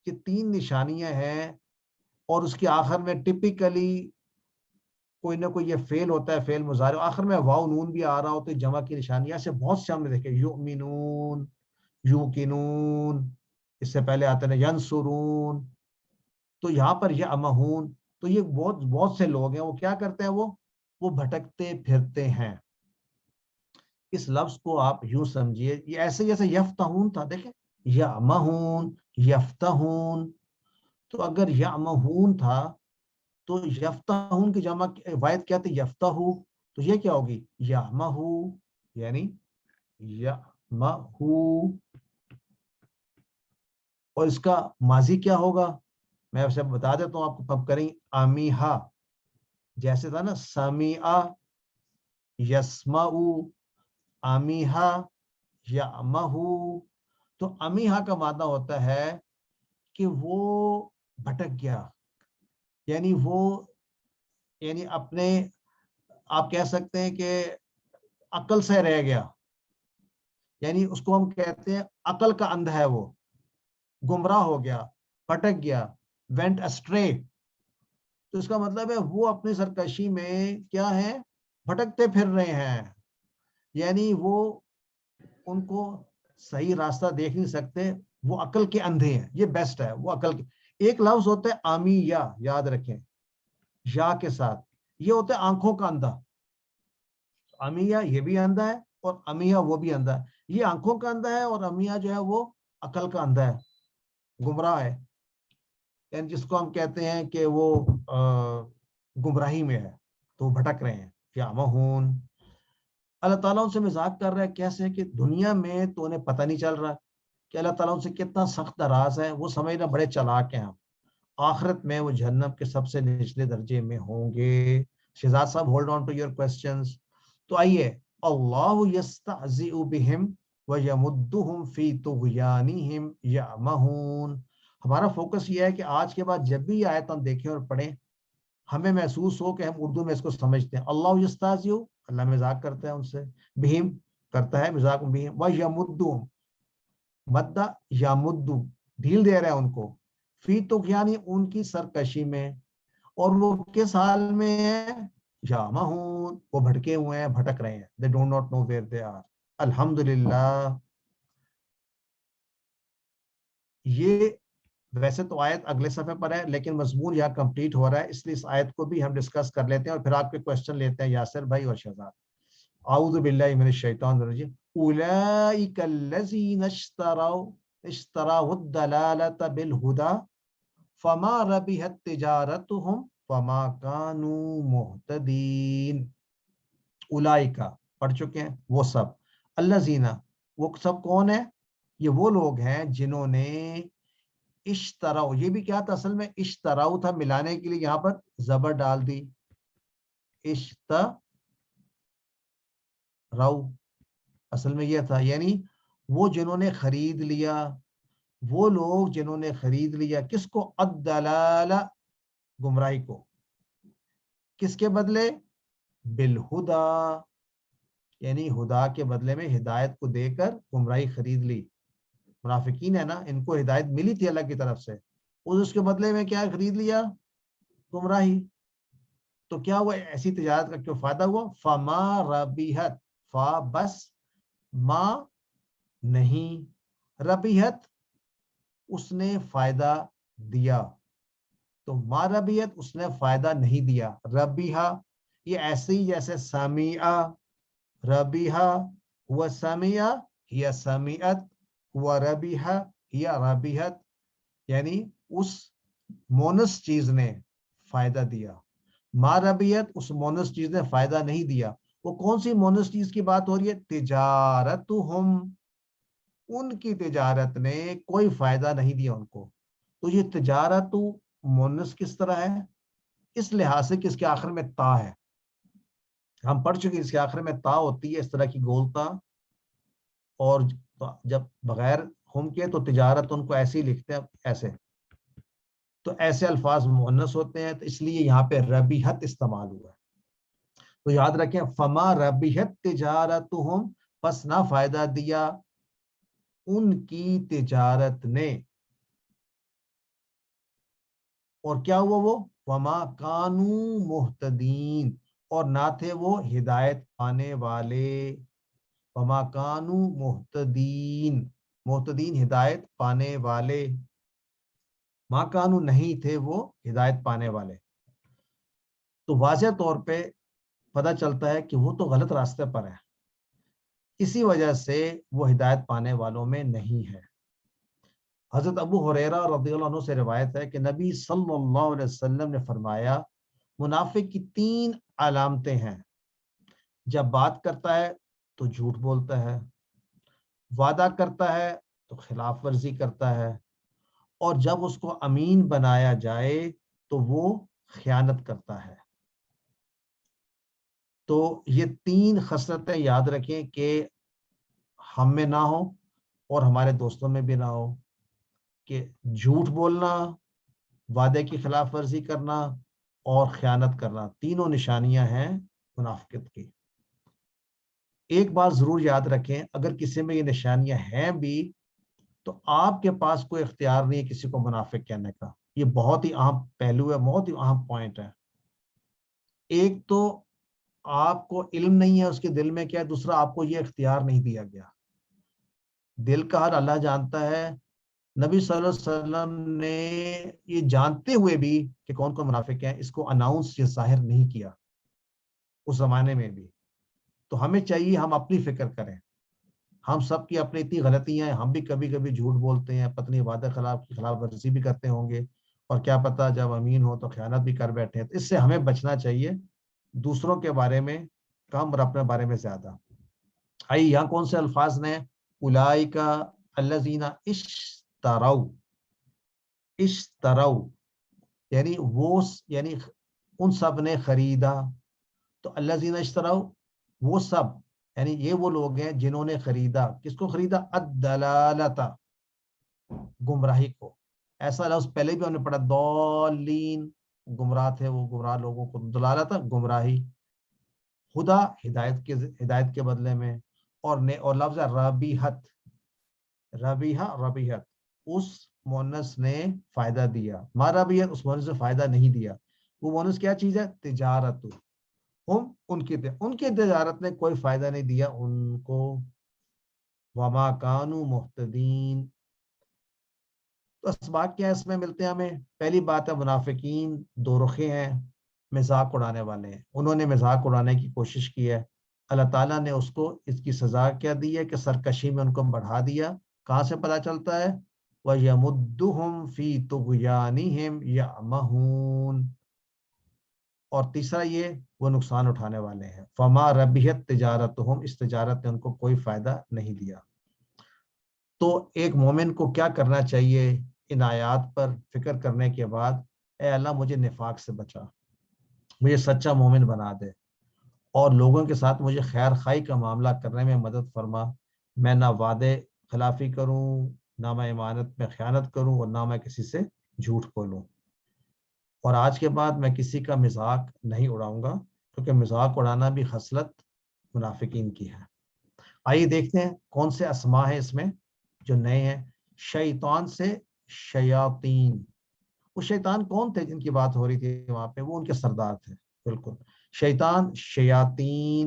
Speaker 1: یہ 3 نشانیاں ہیں. اور اس کے آخر میں ٹپیکلی کوئی نہ کوئی یہ فعل ہوتا ہے، فعل مضارع، آخر میں واو نون بھی آ رہا ہو تو جمع کی نشانی. ایسے بہت سے ہم نے دیکھے، یؤمنون، یوقنون، اس سے پہلے آتے ہیں ینصرون. تو یہاں پر یعمہون، تو یہ بہت سے لوگ ہیں، وہ کیا کرتے ہیں؟ وہ بھٹکتے پھرتے ہیں. اس لفظ کو آپ یوں سمجھیے، یہ ایسے جیسے یفتحون تھا. دیکھیں یعمہون، یفتحون. تو اگر یعمہون تھا تو یفتحون کی جمع واحد کیا تھی؟ یفتحو. تو یہ کیا ہوگی؟ یعمہو، یعنی یعمہو. اور اس کا ماضی کیا ہوگا؟ میں آپ سے بتا دیتا ہوں، آپ کو کب کریں. امیہا، جیسے تھا نا سمیعہ یسمعو، امیہا یعمہو. تو امیہا کا معنی ہوتا ہے کہ وہ بھٹک گیا، یعنی اپنے آپ کہہ سکتے ہیں کہ عقل سے رہ گیا. یعنی اس کو ہم کہتے ہیں عقل کا اندھا ہے، وہ گمراہ ہو گیا، پھٹک گیا، went astray. تو اس کا مطلب ہے وہ اپنی سرکشی میں کیا ہے، بھٹکتے پھر رہے ہیں، یعنی وہ ان کو صحیح راستہ دیکھ نہیں سکتے، وہ عقل کے اندھے ہیں. یہ بیسٹ ہے، وہ عقل کے. ایک لفظ ہوتا ہے آمیہ، یاد رکھیں یا کے ساتھ، یہ ہوتا ہے آنکھوں کا اندھا. امیہ یہ بھی اندھا ہے اور امیہ وہ بھی اندھا ہے. یہ آنکھوں کا اندھا ہے اور امیہ جو ہے وہ عقل کا اندھا ہے، گمراہ ہے، یعنی جس کو ہم کہتے ہیں کہ وہ گمراہی میں ہے، تو بھٹک رہے ہیں. یعمہون، اللہ تعالیٰ ان سے مذاق کر رہا ہے. کیسے کہ دنیا میں تو انہیں پتہ نہیں چل رہا کہ اللہ تعالیٰ ان سے کتنا سخت ناراض ہے، وہ سمجھنا بڑے چلاک ہیں. آخرت میں وہ جہنم کے سب سے نچلے درجے میں ہوں گے. شہزاد صاحب hold on to your questions. تو آئیے، اللہ یستہزئ بہم ویمدہم فی طغیانہم یعمہون. ہمارا فوکس یہ ہے کہ آج کے بعد جب بھی یہ آیت ہم دیکھیں اور پڑھیں، ہمیں محسوس ہو کہ ہم اردو میں اس کو سمجھتے ہیں. اللہ یستہزئ، اللہ مذاق کرتا ہے ان سے، بہم کرتا ہے مذاق بہم، ویمدہم، مدہ یمدو، ڈھیل دے رہا ہے ان کو، فی طغیانی، ان کی سرکشی میں. اور وہ کس حال میں ہے؟ یعمہون، وہ بھٹکے ہوئے ہیں، بھٹک رہے ہیں. they do not know where they are. الحمدللہ. یہ ویسے تو آیت اگلے صفحے پر ہے لیکن مضمون یہاں کمپلیٹ ہو رہا ہے، اس لیے اس آیت کو بھی ہم ڈسکس کر لیتے ہیں اور پھر آپ کے کوشچن لیتے ہیں یاسر بھائی اور شہزاد. اعوذ باللہ من الشیطان الرجیم. اولئک الذین اشتروا الضلالۃ بالہدی فما ربحت تجارتهم وما كانوا مہتدین. اولئک پڑھ چکے ہیں، وہ سب. الذین، وہ سب کون ہیں؟ یہ وہ لوگ ہیں جنہوں نے اشتراؤ، یہ بھی کیا تھا اصل میں؟ اشتراؤ تھا، ملانے کے لیے یہاں پر زبر ڈال دی، اشتراؤ اصل میں یہ تھا، یعنی وہ جنہوں نے خرید لیا، وہ لوگ جنہوں نے خرید لیا کس کو؟ الضلالہ، گمراہی کو. کس کے بدلے؟ بالہدا، یعنی ہدا کے بدلے میں ہدایت کو دے کر گمراہی خرید لی. منافقین ہے نا، ان کو ہدایت ملی تھی اللہ کی طرف سے، اس کے بدلے میں کیا خرید لیا؟ گمراہی. تو کیا ہوا؟ ایسی تجارت کا کیوں فائدہ ہوا؟ فما ربحت، فا بس، ما نہیں، ربحت اس نے فائدہ دیا، تو ما ربحت اس نے فائدہ نہیں دیا. ربیحہ یہ ایسے ہی جیسے سمیعہ، ربیحہ ہوا سمیعہ یا سمیعت، ہوا ربیحہ یا ربیحت، یعنی اس مونس چیز نے فائدہ دیا. ما ربیت اس مونس چیز نے فائدہ نہیں دیا. وہ کون سی مونس چیز کی بات ہو رہی ہے؟ تجارتہم، ان کی تجارت نے کوئی فائدہ نہیں دیا ان کو. تو یہ تجارت مونس کس طرح ہے؟ اس لحاظ سے کہ اس کے آخر میں تا ہے. ہم پڑھ چکے اس کے آخر میں تا ہوتی ہے، اس طرح کی گول تا، اور جب بغیر ہم کے تو تجارت ان کو ایسے ہی لکھتے ہیں، ایسے. تو ایسے الفاظ مؤنث ہوتے ہیں، تو اس لیے یہاں پہ ربیحت استعمال ہوا ہے. تو یاد رکھیں، فما ربیحت تجارتہم، پس نہ فائدہ دیا ان کی تجارت نے. اور کیا ہوا؟ وہ وما کانوا مہتدین، اور نہ تھے وہ ہدایت پانے والے. وما کانوا مہتدین، مہتدین ہدایت پانے والے، ما کانوا نہیں تھے وہ ہدایت پانے والے. تو واضح طور پہ پتہ چلتا ہے کہ وہ تو غلط راستے پر ہے، اسی وجہ سے وہ ہدایت پانے والوں میں نہیں ہے. حضرت ابو ہریرہ رضی اللہ عنہ سے روایت ہے کہ نبی صلی اللہ علیہ وسلم نے فرمایا، منافق کی 3 علامتیں ہیں. جب بات کرتا ہے تو جھوٹ بولتا ہے، وعدہ کرتا ہے تو خلاف ورزی کرتا ہے، اور جب اس کو امین بنایا جائے تو وہ خیانت کرتا ہے. تو یہ 3 خصلتیں یاد رکھیں کہ ہم میں نہ ہو اور ہمارے دوستوں میں بھی نہ ہو، کہ جھوٹ بولنا، وعدے کی خلاف ورزی کرنا اور خیانت کرنا. تینوں نشانیاں ہیں منافقت کی. ایک بات ضرور یاد رکھیں، اگر کسی میں یہ نشانیاں ہیں بھی تو آپ کے پاس کوئی اختیار نہیں ہے کسی کو منافق کہنے کا. یہ بہت ہی اہم پہلو ہے، بہت ہی اہم پوائنٹ ہے. ایک تو آپ کو علم نہیں ہے اس کے دل میں کیا ہے، دوسرا آپ کو یہ اختیار نہیں دیا گیا. دل کا حال اللہ جانتا ہے. نبی صلی اللہ علیہ وسلم نے یہ جانتے ہوئے بھی کہ کون کون منافق ہیں، اس کو اناؤنس یا ظاہر نہیں کیا اس زمانے میں بھی. تو ہمیں چاہیے ہم اپنی فکر کریں. ہم سب کی اپنی اتنی غلطیاں ہیں، ہم بھی کبھی کبھی جھوٹ بولتے ہیں، پتنی وعدہ خلاف ورزی بھی کرتے ہوں گے، اور کیا پتا جب امین ہو تو خیانت بھی کر بیٹھے ہیں. تو اس سے ہمیں بچنا چاہیے، دوسروں کے بارے میں کم اور اپنے بارے میں زیادہ. آئیے یہاں کون سے الفاظ نے، اولئک الذین اشتروا یعنی وہ، یعنی ان سب نے خریدا. تو الذین اشتروا وہ سب، یعنی یہ وہ لوگ ہیں جنہوں نے خریدا. کس کو خریدا؟ الدلالۃ گمراہی کو. ایسا لفظ پہلے بھی ہم نے پڑھا، ضالین گمراہ تھے، وہ گمراہ لوگوں کو. دلالت گمراہی، خدا ہدایت کے بدلے میں. اور لفظ ربیحت، ربیحت اس مونس نے فائدہ دیا. ما ربیحت اس مونس نے فائدہ نہیں دیا. وہ مونس کیا چیز ہے؟ تجارت. ان کی تجارت نے کوئی فائدہ نہیں دیا ان کو. وما کانوا مہتدین. تو اسباق کیا اس میں ملتے ہیں ہمیں؟ پہلی بات ہے منافقین دو رخے ہیں، مذاق اڑانے والے ہیں. انہوں نے مذاق اڑانے کی کوشش کی ہے، اللہ تعالیٰ نے اس کو اس کی سزا کیا دی ہے کہ سرکشی میں ان کو بڑھا دیا. کہاں سے پتہ چلتا ہے؟ وَيَمُدُّهُمْ فِي طُغْيَانِهِمْ يَعْمَهُونَ. اور تیسرا یہ وہ نقصان اٹھانے والے ہیں. فما ربحت تجارتہم، اس تجارت نے ان کو کوئی فائدہ نہیں دیا. تو ایک مومن کو کیا کرنا چاہیے؟ ان آیات پر فکر کرنے کے بعد، اے اللہ مجھے نفاق سے بچا، مجھے سچا مومن بنا دے، اور لوگوں کے ساتھ مجھے خیر خائی کا معاملہ کرنے میں مدد فرما. میں نہ وعدے خلافی کروں، نہ میں امانت میں خیانت کروں، اور نہ میں کسی سے جھوٹ بولوں. اور آج کے بعد میں کسی کا مذاق نہیں اڑاؤں گا، کیونکہ مذاق اڑانا بھی خصلت منافقین کی ہے. آئیے دیکھتے ہیں کون سے اسماء ہیں اس میں جو نئے ہیں. شیطان سے شیاطین. وہ شیطان کون تھے جن کی بات ہو رہی تھی وہاں پہ؟ وہ ان کے سردار تھے. بالکل، شیطان شیاطین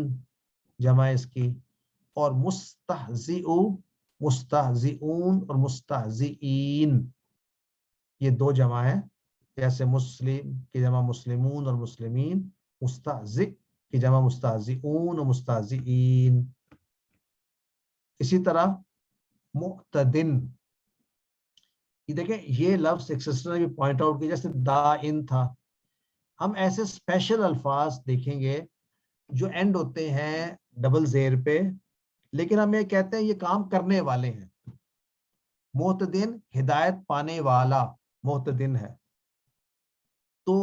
Speaker 1: جمع اس کی. اور مستہزئون اور مستہزئین یہ دو جمع ہے. جیسے مسلم کی جمع مسلمون اور مسلمین، مستہزئ کی جمع مستہزئون اور مستہزئین. اسی طرح معتدن، یہ دیکھیں یہ لفظ ایک سسٹر نے بھی پوائنٹ آؤٹ کیا، جیسے دائن تھا. ہم ایسے اسپیشل الفاظ دیکھیں گے جو اینڈ ہوتے ہیں ڈبل زیر پہ، لیکن ہم یہ کہتے ہیں یہ کام کرنے والے ہیں. معتدن ہدایت پانے والا معتدن ہے. تو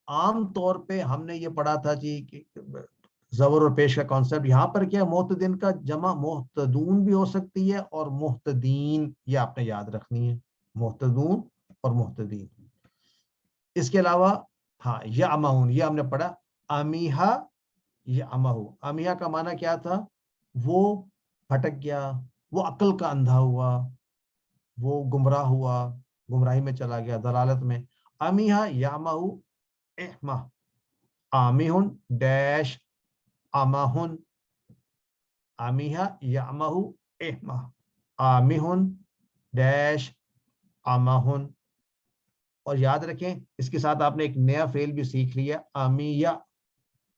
Speaker 1: عام طور پہ ہم نے یہ پڑھا تھا جی کہ زبر اور پیش کا کانسیپٹ. یہاں پر کیا معتدن کا جمع محتدون بھی ہو سکتی ہے اور محتدین، یہ آپ نے یاد رکھنی ہے، محتدون اور محتدین. اس کے علاوہ ہاں یعمہون، یہ ہم نے پڑھا امیہا یعمہو. امیہا کا معنی کیا تھا؟ وہ بھٹک گیا، وہ عقل کا اندھا ہوا، وہ گمراہ ہوا، گمراہی میں چلا گیا، دلالت میں. امیہا یعمہو احمہ. آمیہن ڈیش امہن. امیہا یعمہو احمہ. آمیہن ڈیش امہن. اور یاد رکھیں اس کے ساتھ آپ نے ایک نیا فعل بھی سیکھ لیا، امیہ.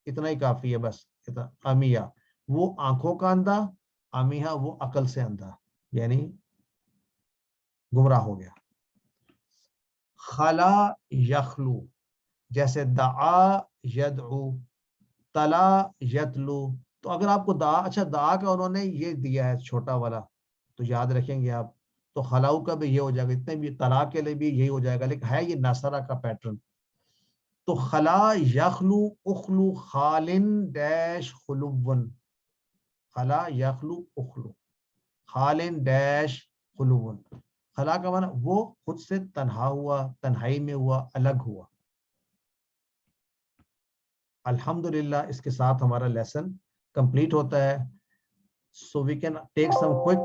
Speaker 1: اتنا ہی کافی ہے بس. امیہ وہ آنکھوں کا اندھا، امیہ وہ عقل سے اندھا، یعنی گمراہ ہو گیا. خلا یخلو، جیسے دعا یدعو، تلا یتلو. تو اگر آپ کو دعا، اچھا دعا کا انہوں نے یہ دیا ہے چھوٹا والا تو یاد رکھیں گے آپ، تو خلاؤ کا بھی یہ ہو جائے گا، اتنے بھی طلاق کے لیے بھی یہی ہو جائے گا، لیکن ہے یہ نصرہ کا پیٹرن. تو خلا یخلو اخلو خالن ڈیش خلون. خلا یخلو اخلو خالن ڈیش خلون. خلا کا معنی وہ خود سے تنہا ہوا، تنہائی میں ہوا، الگ ہوا. الحمدللہ اس کے ساتھ ہمارا لیسن کمپلیٹ ہوتا ہے. So we can take some quick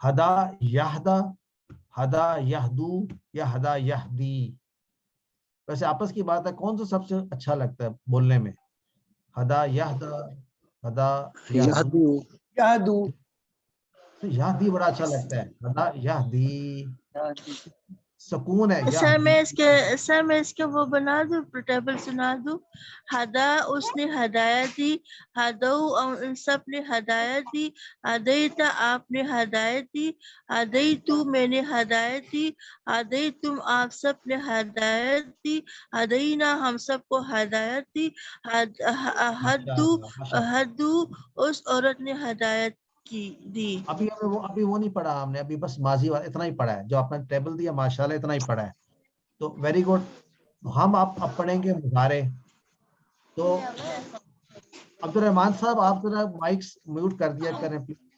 Speaker 1: ہدا یہدا، ہدا یہدو یا ہدا یہدی؟ ویسے آپس کی بات ہے، کون سا سب سے اچھا لگتا ہے بولنے میں؟ ہدا یہدا، ہدا یہدو؟
Speaker 5: یادو
Speaker 1: یہدی بڑا اچھا لگتا ہے، ہدا یہدی، سکون ہے
Speaker 4: سر
Speaker 1: یہدی۔
Speaker 4: میں اس کے وہ بنا دوں، ٹیبل سنا دوں. ہدا اس نے ہدایت دی، ہدو ان سب نے ہدایت دی، ہدیتا آپ نے ہدایت دی، ہدیتو میں نے ہدایت دی، ہدیتم آپ سب نے ہدایت دی، ہدینا ہم سب کو ہدایت دی، حدو اس عورت نے ہدایت کی دی.
Speaker 1: ابھی وہ نہیں پڑھا ہم نے، ابھی بس ماضی والا اتنا ہی پڑھا ہے جو آپ نے ٹیبل دیا، ماشاءاللہ اتنا ہی پڑھا ہے، تو ویری گڈ۔ ہم اب پڑھیں گے مضارع۔ تو عبد الرحمان صاحب آپ ذرا مائکس میوٹ کر دیا کریں پلیز۔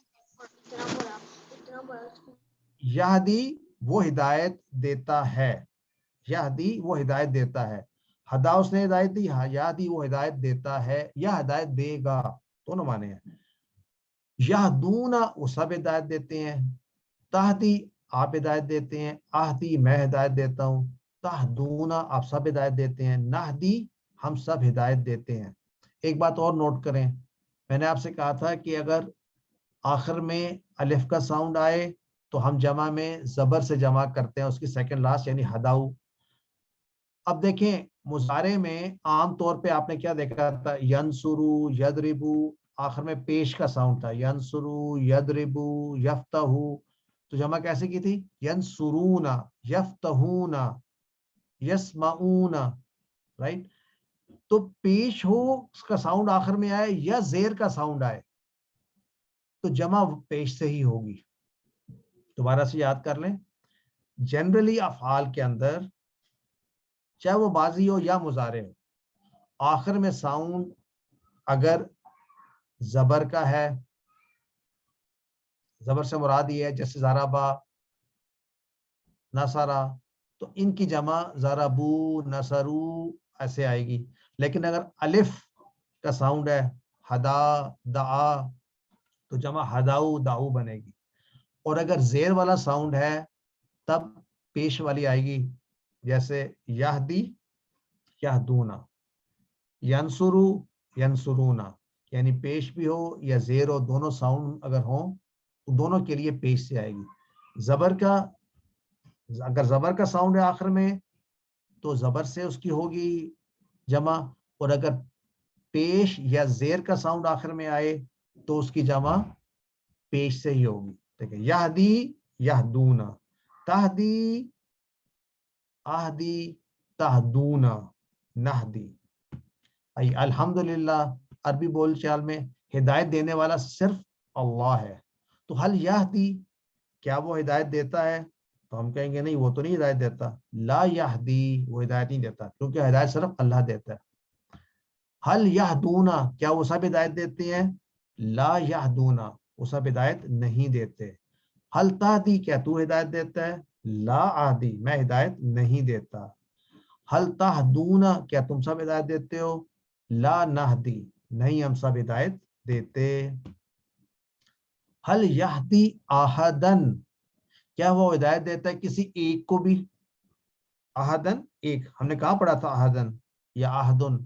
Speaker 1: یہدی وہ ہدایت دیتا ہے، یہدی وہ ہدایت دیتا ہے، ہدا اس نے ہدایت دی، یہدی وہ ہدایت دیتا ہے یا ہدایت دے گا، دونوں معنی ہیں۔ یہدون وہ سب ہدایت دیتے ہیں، تہدی آپ ہدایت دیتے ہیں، آہدی میں ہدایت دیتا ہوں، تہدون آپ سب ہدایت دیتے ہیں، نہدی ہم سب ہدایت دیتے ہیں۔ ایک بات اور نوٹ کریں، میں نے آپ سے کہا تھا کہ اگر آخر میں الف کا ساؤنڈ آئے تو ہم جمع میں زبر سے جمع کرتے ہیں، اس کی سیکنڈ لاسٹ یعنی ہداؤ۔ اب دیکھیں مضارع میں عام طور پہ آپ نے کیا دیکھا تھا، ینصرو، یضربو، آخر میں پیش کا ساؤنڈ تھا، ینصرو، یضربو، یفتحو، تو جمع کیسے کی تھی؟ ینصرون، یفتحون، یسمعون، رائٹ؟ تو پیش ہو اس کا ساؤنڈ آخر میں آئے یا زیر کا ساؤنڈ آئے تو جمع پیش سے ہی ہوگی۔ دوبارہ سے یاد کر لیں، جنرلی افعال کے اندر چاہے وہ ماضی ہو یا مضارع ہو، آخر میں ساؤنڈ اگر زبر کا ہے، زبر سے مراد یہ ہے جیسے ضربا، نصرا، تو ان کی جمع ضربو، نصرو ایسے آئے گی۔ لیکن اگر الف کا ساؤنڈ ہے، ہدا، دعا، تو جمع ہداؤ، دعو بنے گی۔ اور اگر زیر والا ساؤنڈ ہے تب پیش والی آئے گی، جیسے یہدی، یہدونا، ینصرو، ینصرونا، یعنی پیش بھی ہو یا زیر ہو، دونوں ساؤنڈ اگر ہوں تو دونوں کے لیے پیش سے آئے گی۔ زبر کا اگر زبر کا ساؤنڈ ہے آخر میں تو زبر سے اس کی ہوگی جمع، اور اگر پیش یا زیر کا ساؤنڈ آخر میں آئے تو اس کی جمع پیش سے ہی ہوگی۔ دیکھیں یہدی، یہدونا، تہدی، آہدی، تہدونا، نہدی۔ الحمدللہ عربی بول چال میں ہدایت دینے والا صرف اللہ ہے۔ تو حل یہدی کیا وہ ہدایت دیتا ہے؟ تو ہم کہیں گے نہیں، وہ تو نہیں ہدایت دیتا۔ لا یہدی وہ ہدایت نہیں دیتا، کیونکہ ہدایت صرف اللہ دیتا ہے۔ حل یہدونا کیا وہ سب ہدایت دیتے ہیں؟ لا یہدونا وہ سب ہدایت نہیں دیتے۔ حل تہدی کیا تو ہدایت دیتا ہے؟ لا آہدی میں ہدایت نہیں دیتا۔ حل تہدونا کیا تم سب ہدایت دیتے ہو؟ لا نہدی نہیں ہم سب ہدایت دیتے۔ حل یہدی احدن کیا وہ ہدایت دیتا ہے کسی ایک کو بھی؟ احدن ایک، ہم نے کہاں پڑھا تھا احدن یا احدن؟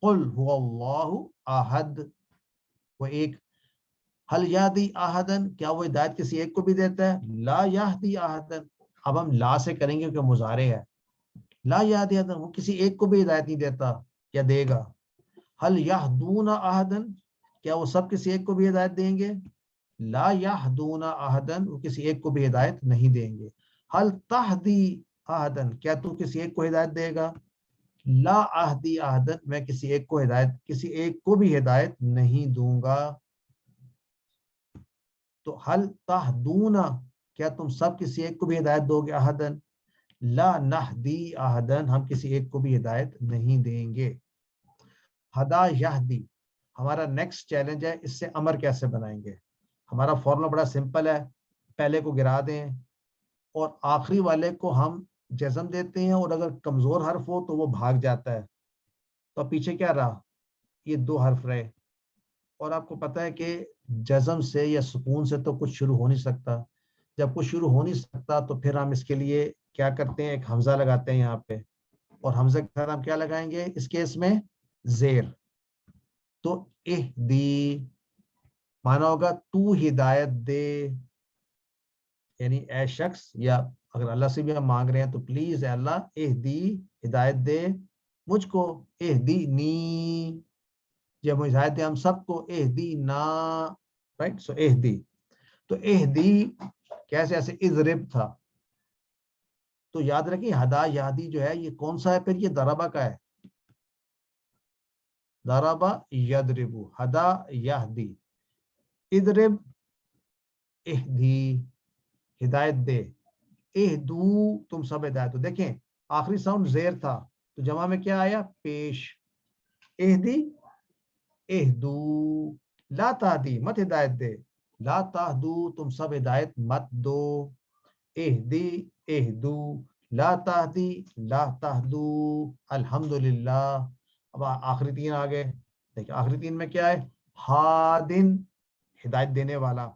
Speaker 1: قل هو اللہ احد، وہ ایک۔ حل یہدی احدن کیا وہ ہدایت کسی ایک کو بھی دیتا ہے؟ لا یہدی احدن، اب ہم لا سے کریں گے کیونکہ مضارع ہے۔ لا یہدی احدن وہ کسی ایک کو بھی ہدایت نہیں دیتا یا دے گا۔ حل یہدون احدن کیا وہ سب کسی ایک کو بھی ہدایت دیں گے؟ لا یہدون احدن وہ کسی ایک کو بھی ہدایت نہیں دیں گے۔ حل تہدی احدن کیا تو کسی ایک کو ہدایت دے گا؟ لا اہدی احدن میں کسی ایک کو بھی ہدایت نہیں دوں گا۔ تو حل تہدون کیا تم سب کسی ایک کو بھی ہدایت دو گے؟ احدن لا نہدی احدن ہم کسی ایک کو بھی ہدایت نہیں دیں گے۔ ہدا یہدی ہمارا نیکسٹ چیلنج ہے، اس سے امر کیسے بنائیں گے؟ ہمارا فارمولا بڑا سمپل ہے، پہلے کو گرا دیں اور آخری والے کو ہم جزم دیتے ہیں، اور اگر کمزور حرف ہو تو وہ بھاگ جاتا ہے۔ تو پیچھے کیا رہا؟ یہ دو حرف رہے، اور آپ کو پتا ہے کہ جزم سے یا سکون سے تو کچھ شروع ہو نہیں سکتا، جب کچھ شروع ہو نہیں سکتا تو پھر ہم اس کے لیے کیا کرتے ہیں, ایک حمزہ لگاتے ہیں یہاں پہ, اور حمزہ کے ساتھ ہم کیا لگائیں گے اس کیس میں, زیر. تو اہدی مانا ہوگا تو ہدایت دے, یعنی اے شخص, یا اگر اللہ سے بھی ہم مانگ رہے ہیں تو پلیز اے اللہ اہدی ہدایت دے مجھ کو, اہدی نی جب ہدایت دے ہم سب کو, اہدی نا, رائٹ. سو اہدی, تو اہدی کیسے, ایسے اضرب تھا, تو یاد رکھیں ہدا یادی جو ہے یہ کون سا ہے, پھر یہ ضربہ کا ہے, ضربہ یضربو, ہدا یہدی, اضرب اہدی ہدایت دے, اہدو تم سب ہدایت دو. دیکھیں آخری ساؤنڈ زیر تھا تو جمع میں کیا آیا, پیش, اہدی اہدو, لا تہدی مت ہدایت دے, لا تہدو تم سب ہدایت مت دو, اہدی اہدو, لا تہدی لا تہدو, الحمدللہ. اب آخری تین آگئے, دیکھیں آخری تین میں کیا ہے, ہادن ہدایت دینے والا,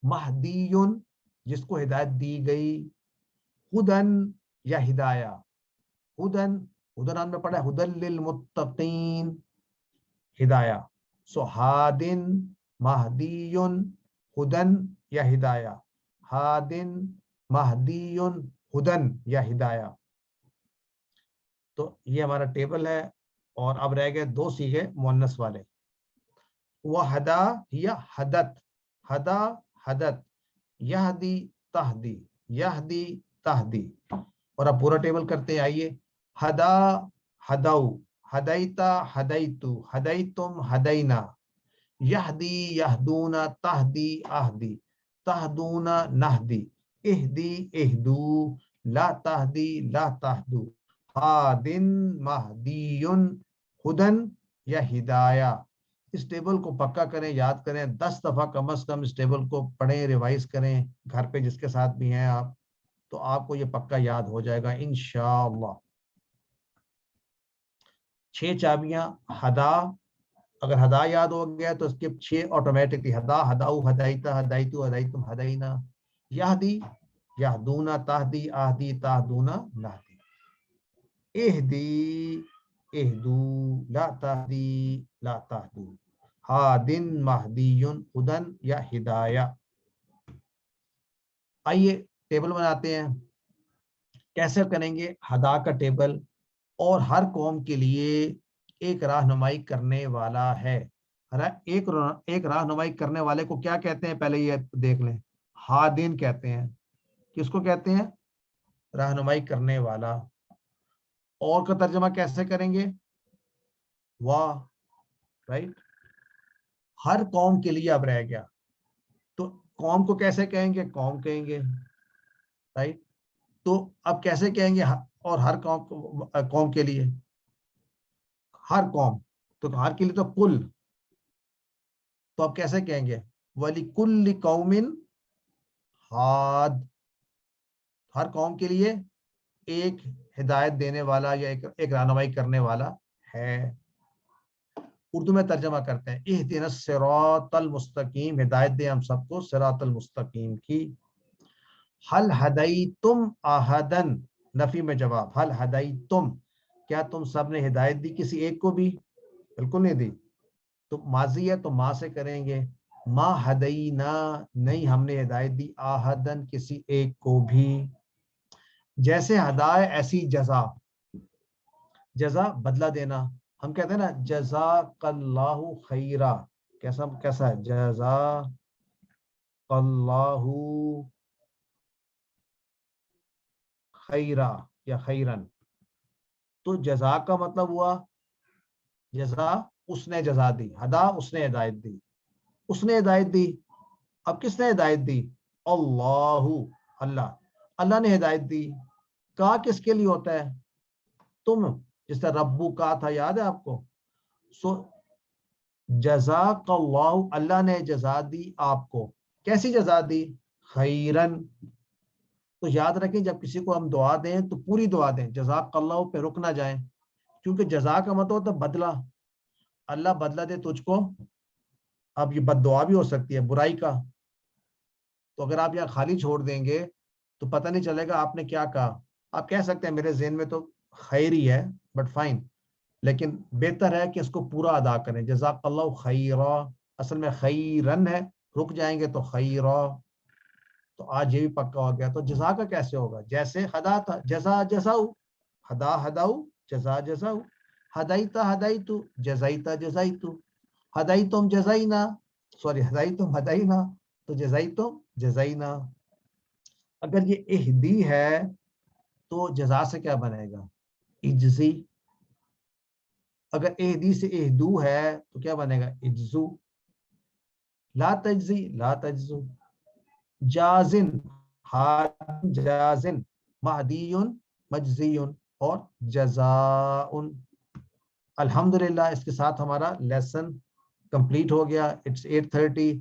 Speaker 1: مہدیون جس کو ہدایت دی گئی, ہدن یا ہدایہ, ہدن, ہدن ہم نے پڑھا ہے ہدن للمتقین, ہدایہ. سو ہادن مہدیون ہدن یا ہدایہ, ہادن مہدیون ہدن یا ہدایہ. تو یہ ہمارا ٹیبل ہے, اور اب رہ گئے دو صیغے مؤنث والے, وحدا یا حدت, ہدا حدت, یہدی تہدی, یہدی تہدی. اور اب پورا ٹیبل کرتے ہیں, آئیے. ہدا ہدو, ہدیتا ہدیتو, ہدیتم ہدینا, یہدی یہدون, تہدی اہدی, تہدون نہدی, اہدی اہدو, لا تہدی لا تہدو, ہادن مہدیون ہدن یا ہدایہ. اس ٹیبل کو پکا کریں, یاد کریں, 10 دفعہ کم از کم اس ٹیبل کو پڑھیں, ریوائز کریں گھر پہ جس کے ساتھ بھی ہیں آپ, تو آپ کو یہ پکا یاد ہو جائے گا انشاءاللہ. 6 چابیاں ہدا, اگر ہدا یاد ہو گیا تو اس کے 6 آٹومیٹکلی, ہدا ہداؤ ہدایتا ہدایتو ہدایتم ہدینا, یہدی یہدونا, تہدی اہدی تہدونا نہدی, اہدی اہدو, لا تہدی لا تہدو, ہادن مہدیون ہدن یا ہدایہ. آئیے ٹیبل بناتے ہیں. کیسے کریں گے ہدا کا ٹیبل, اور ہر قوم کے لیے ایک رہنمائی کرنے والا ہے. ایک رہنمائی کرنے والے کو کیا کہتے ہیں, پہلے یہ دیکھ لیں, ہادن کہتے ہیں. کس کو کہتے ہیں, رہنمائی کرنے والا. اور کا ترجمہ کیسے کریں گے, واہ, رائٹ. ہر قوم کے لیے اب رہ گیا, تو قوم کو کیسے کہیں گے, قوم کہیں گے, رائٹ. تو اب کیسے کہیں گے, اور ہر قوم کے لیے, ہر قوم, تو ہر کے لیے تو کل, تو اب کیسے کہیں گے, وَلِكُلِّ قَوْمٍ ہاد, ہر قوم کے لیے ایک ہدایت دینے والا یا ایک رہنمائی کرنے والا ہے. اردو میں ترجمہ کرتے ہیں, اہدنا الصراط المستقیم, ہدایت دے ہم سب کو صراط المستقیم کی. حل ہدیتم احدن, نفی میں جواب, حل ہدیتم, کیا تم سب نے ہدایت دی کسی ایک کو بھی, بالکل نہیں دی. تو ماضی ہے تو ما سے کریں گے, ما ہدینا, نہیں ہم نے ہدایت دی, احدن کسی ایک کو بھی. جیسے ہدایت ایسی جزا, جزا بدلہ دینا, ہم کہتے ہیں نا جزاک اللہ خیرہ, کیسا ہے, جزاک اللہ خیرہ یا خیرن. تو جزا کا مطلب ہوا جزا, اس نے جزا دی, ہدا اس نے ہدایت دی, اس نے ہدایت دی. اب کس نے ہدایت دی, اللہ, اللہ, اللہ نے ہدایت دی. کا کس کے لیے ہوتا ہے, تم, جس طرح ربو کا تھا, یاد ہے آپ کو. سو جزاک اللہ, اللہ نے جزا دی آپ کو. کیسی جزا دی, خیرن. تو یاد رکھیں جب کسی کو ہم دعا دیں تو پوری دعا دیں, جزاک اللہ پہ رک نہ جائیں, کیونکہ جزا کا مطلب ہوتا ہے بدلہ. اللہ بدلہ دے تجھ کو. اب یہ بد دعا بھی ہو سکتی ہے برائی کا, تو اگر آپ یہاں خالی چھوڑ دیں گے تو پتہ نہیں چلے گا آپ نے کیا کہا. آپ کہہ سکتے ہیں میرے ذہن میں تو خیر ہی ہے بٹ فائن, لیکن بہتر ہے کہ اس کو پورا ادا کریں. جزاک اللہ خیرا, اصل میں خیرن ہے, رک جائیں گے تو خیرا. تو آج یہ بھی پکا ہو گیا. تو جزا کا کیسے ہوگا؟ جیسے ہدا تھا, جزا جزاؤ, ہدا ہداؤ, جزا جزاؤ, ہدایتا ہدایتو, جزایتا جزایتو, ہدایتم جزاینا, سوری ہدایتم ہداینا, تو جزایتم جزاینا. اگر یہ اہدی ہے تو جزا سے کیا بنے گا؟ اجزی. اگر اہدی سے اہدو ہے تو کیا بنے گا؟ اجزو. لا تجزی لا تجزو. جازن جازن, مہدیون مجزیون, اور جزاؤن. الحمدللہ اس کے ساتھ ہمارا لیسن کمپلیٹ ہو گیا. اٹس 8:30.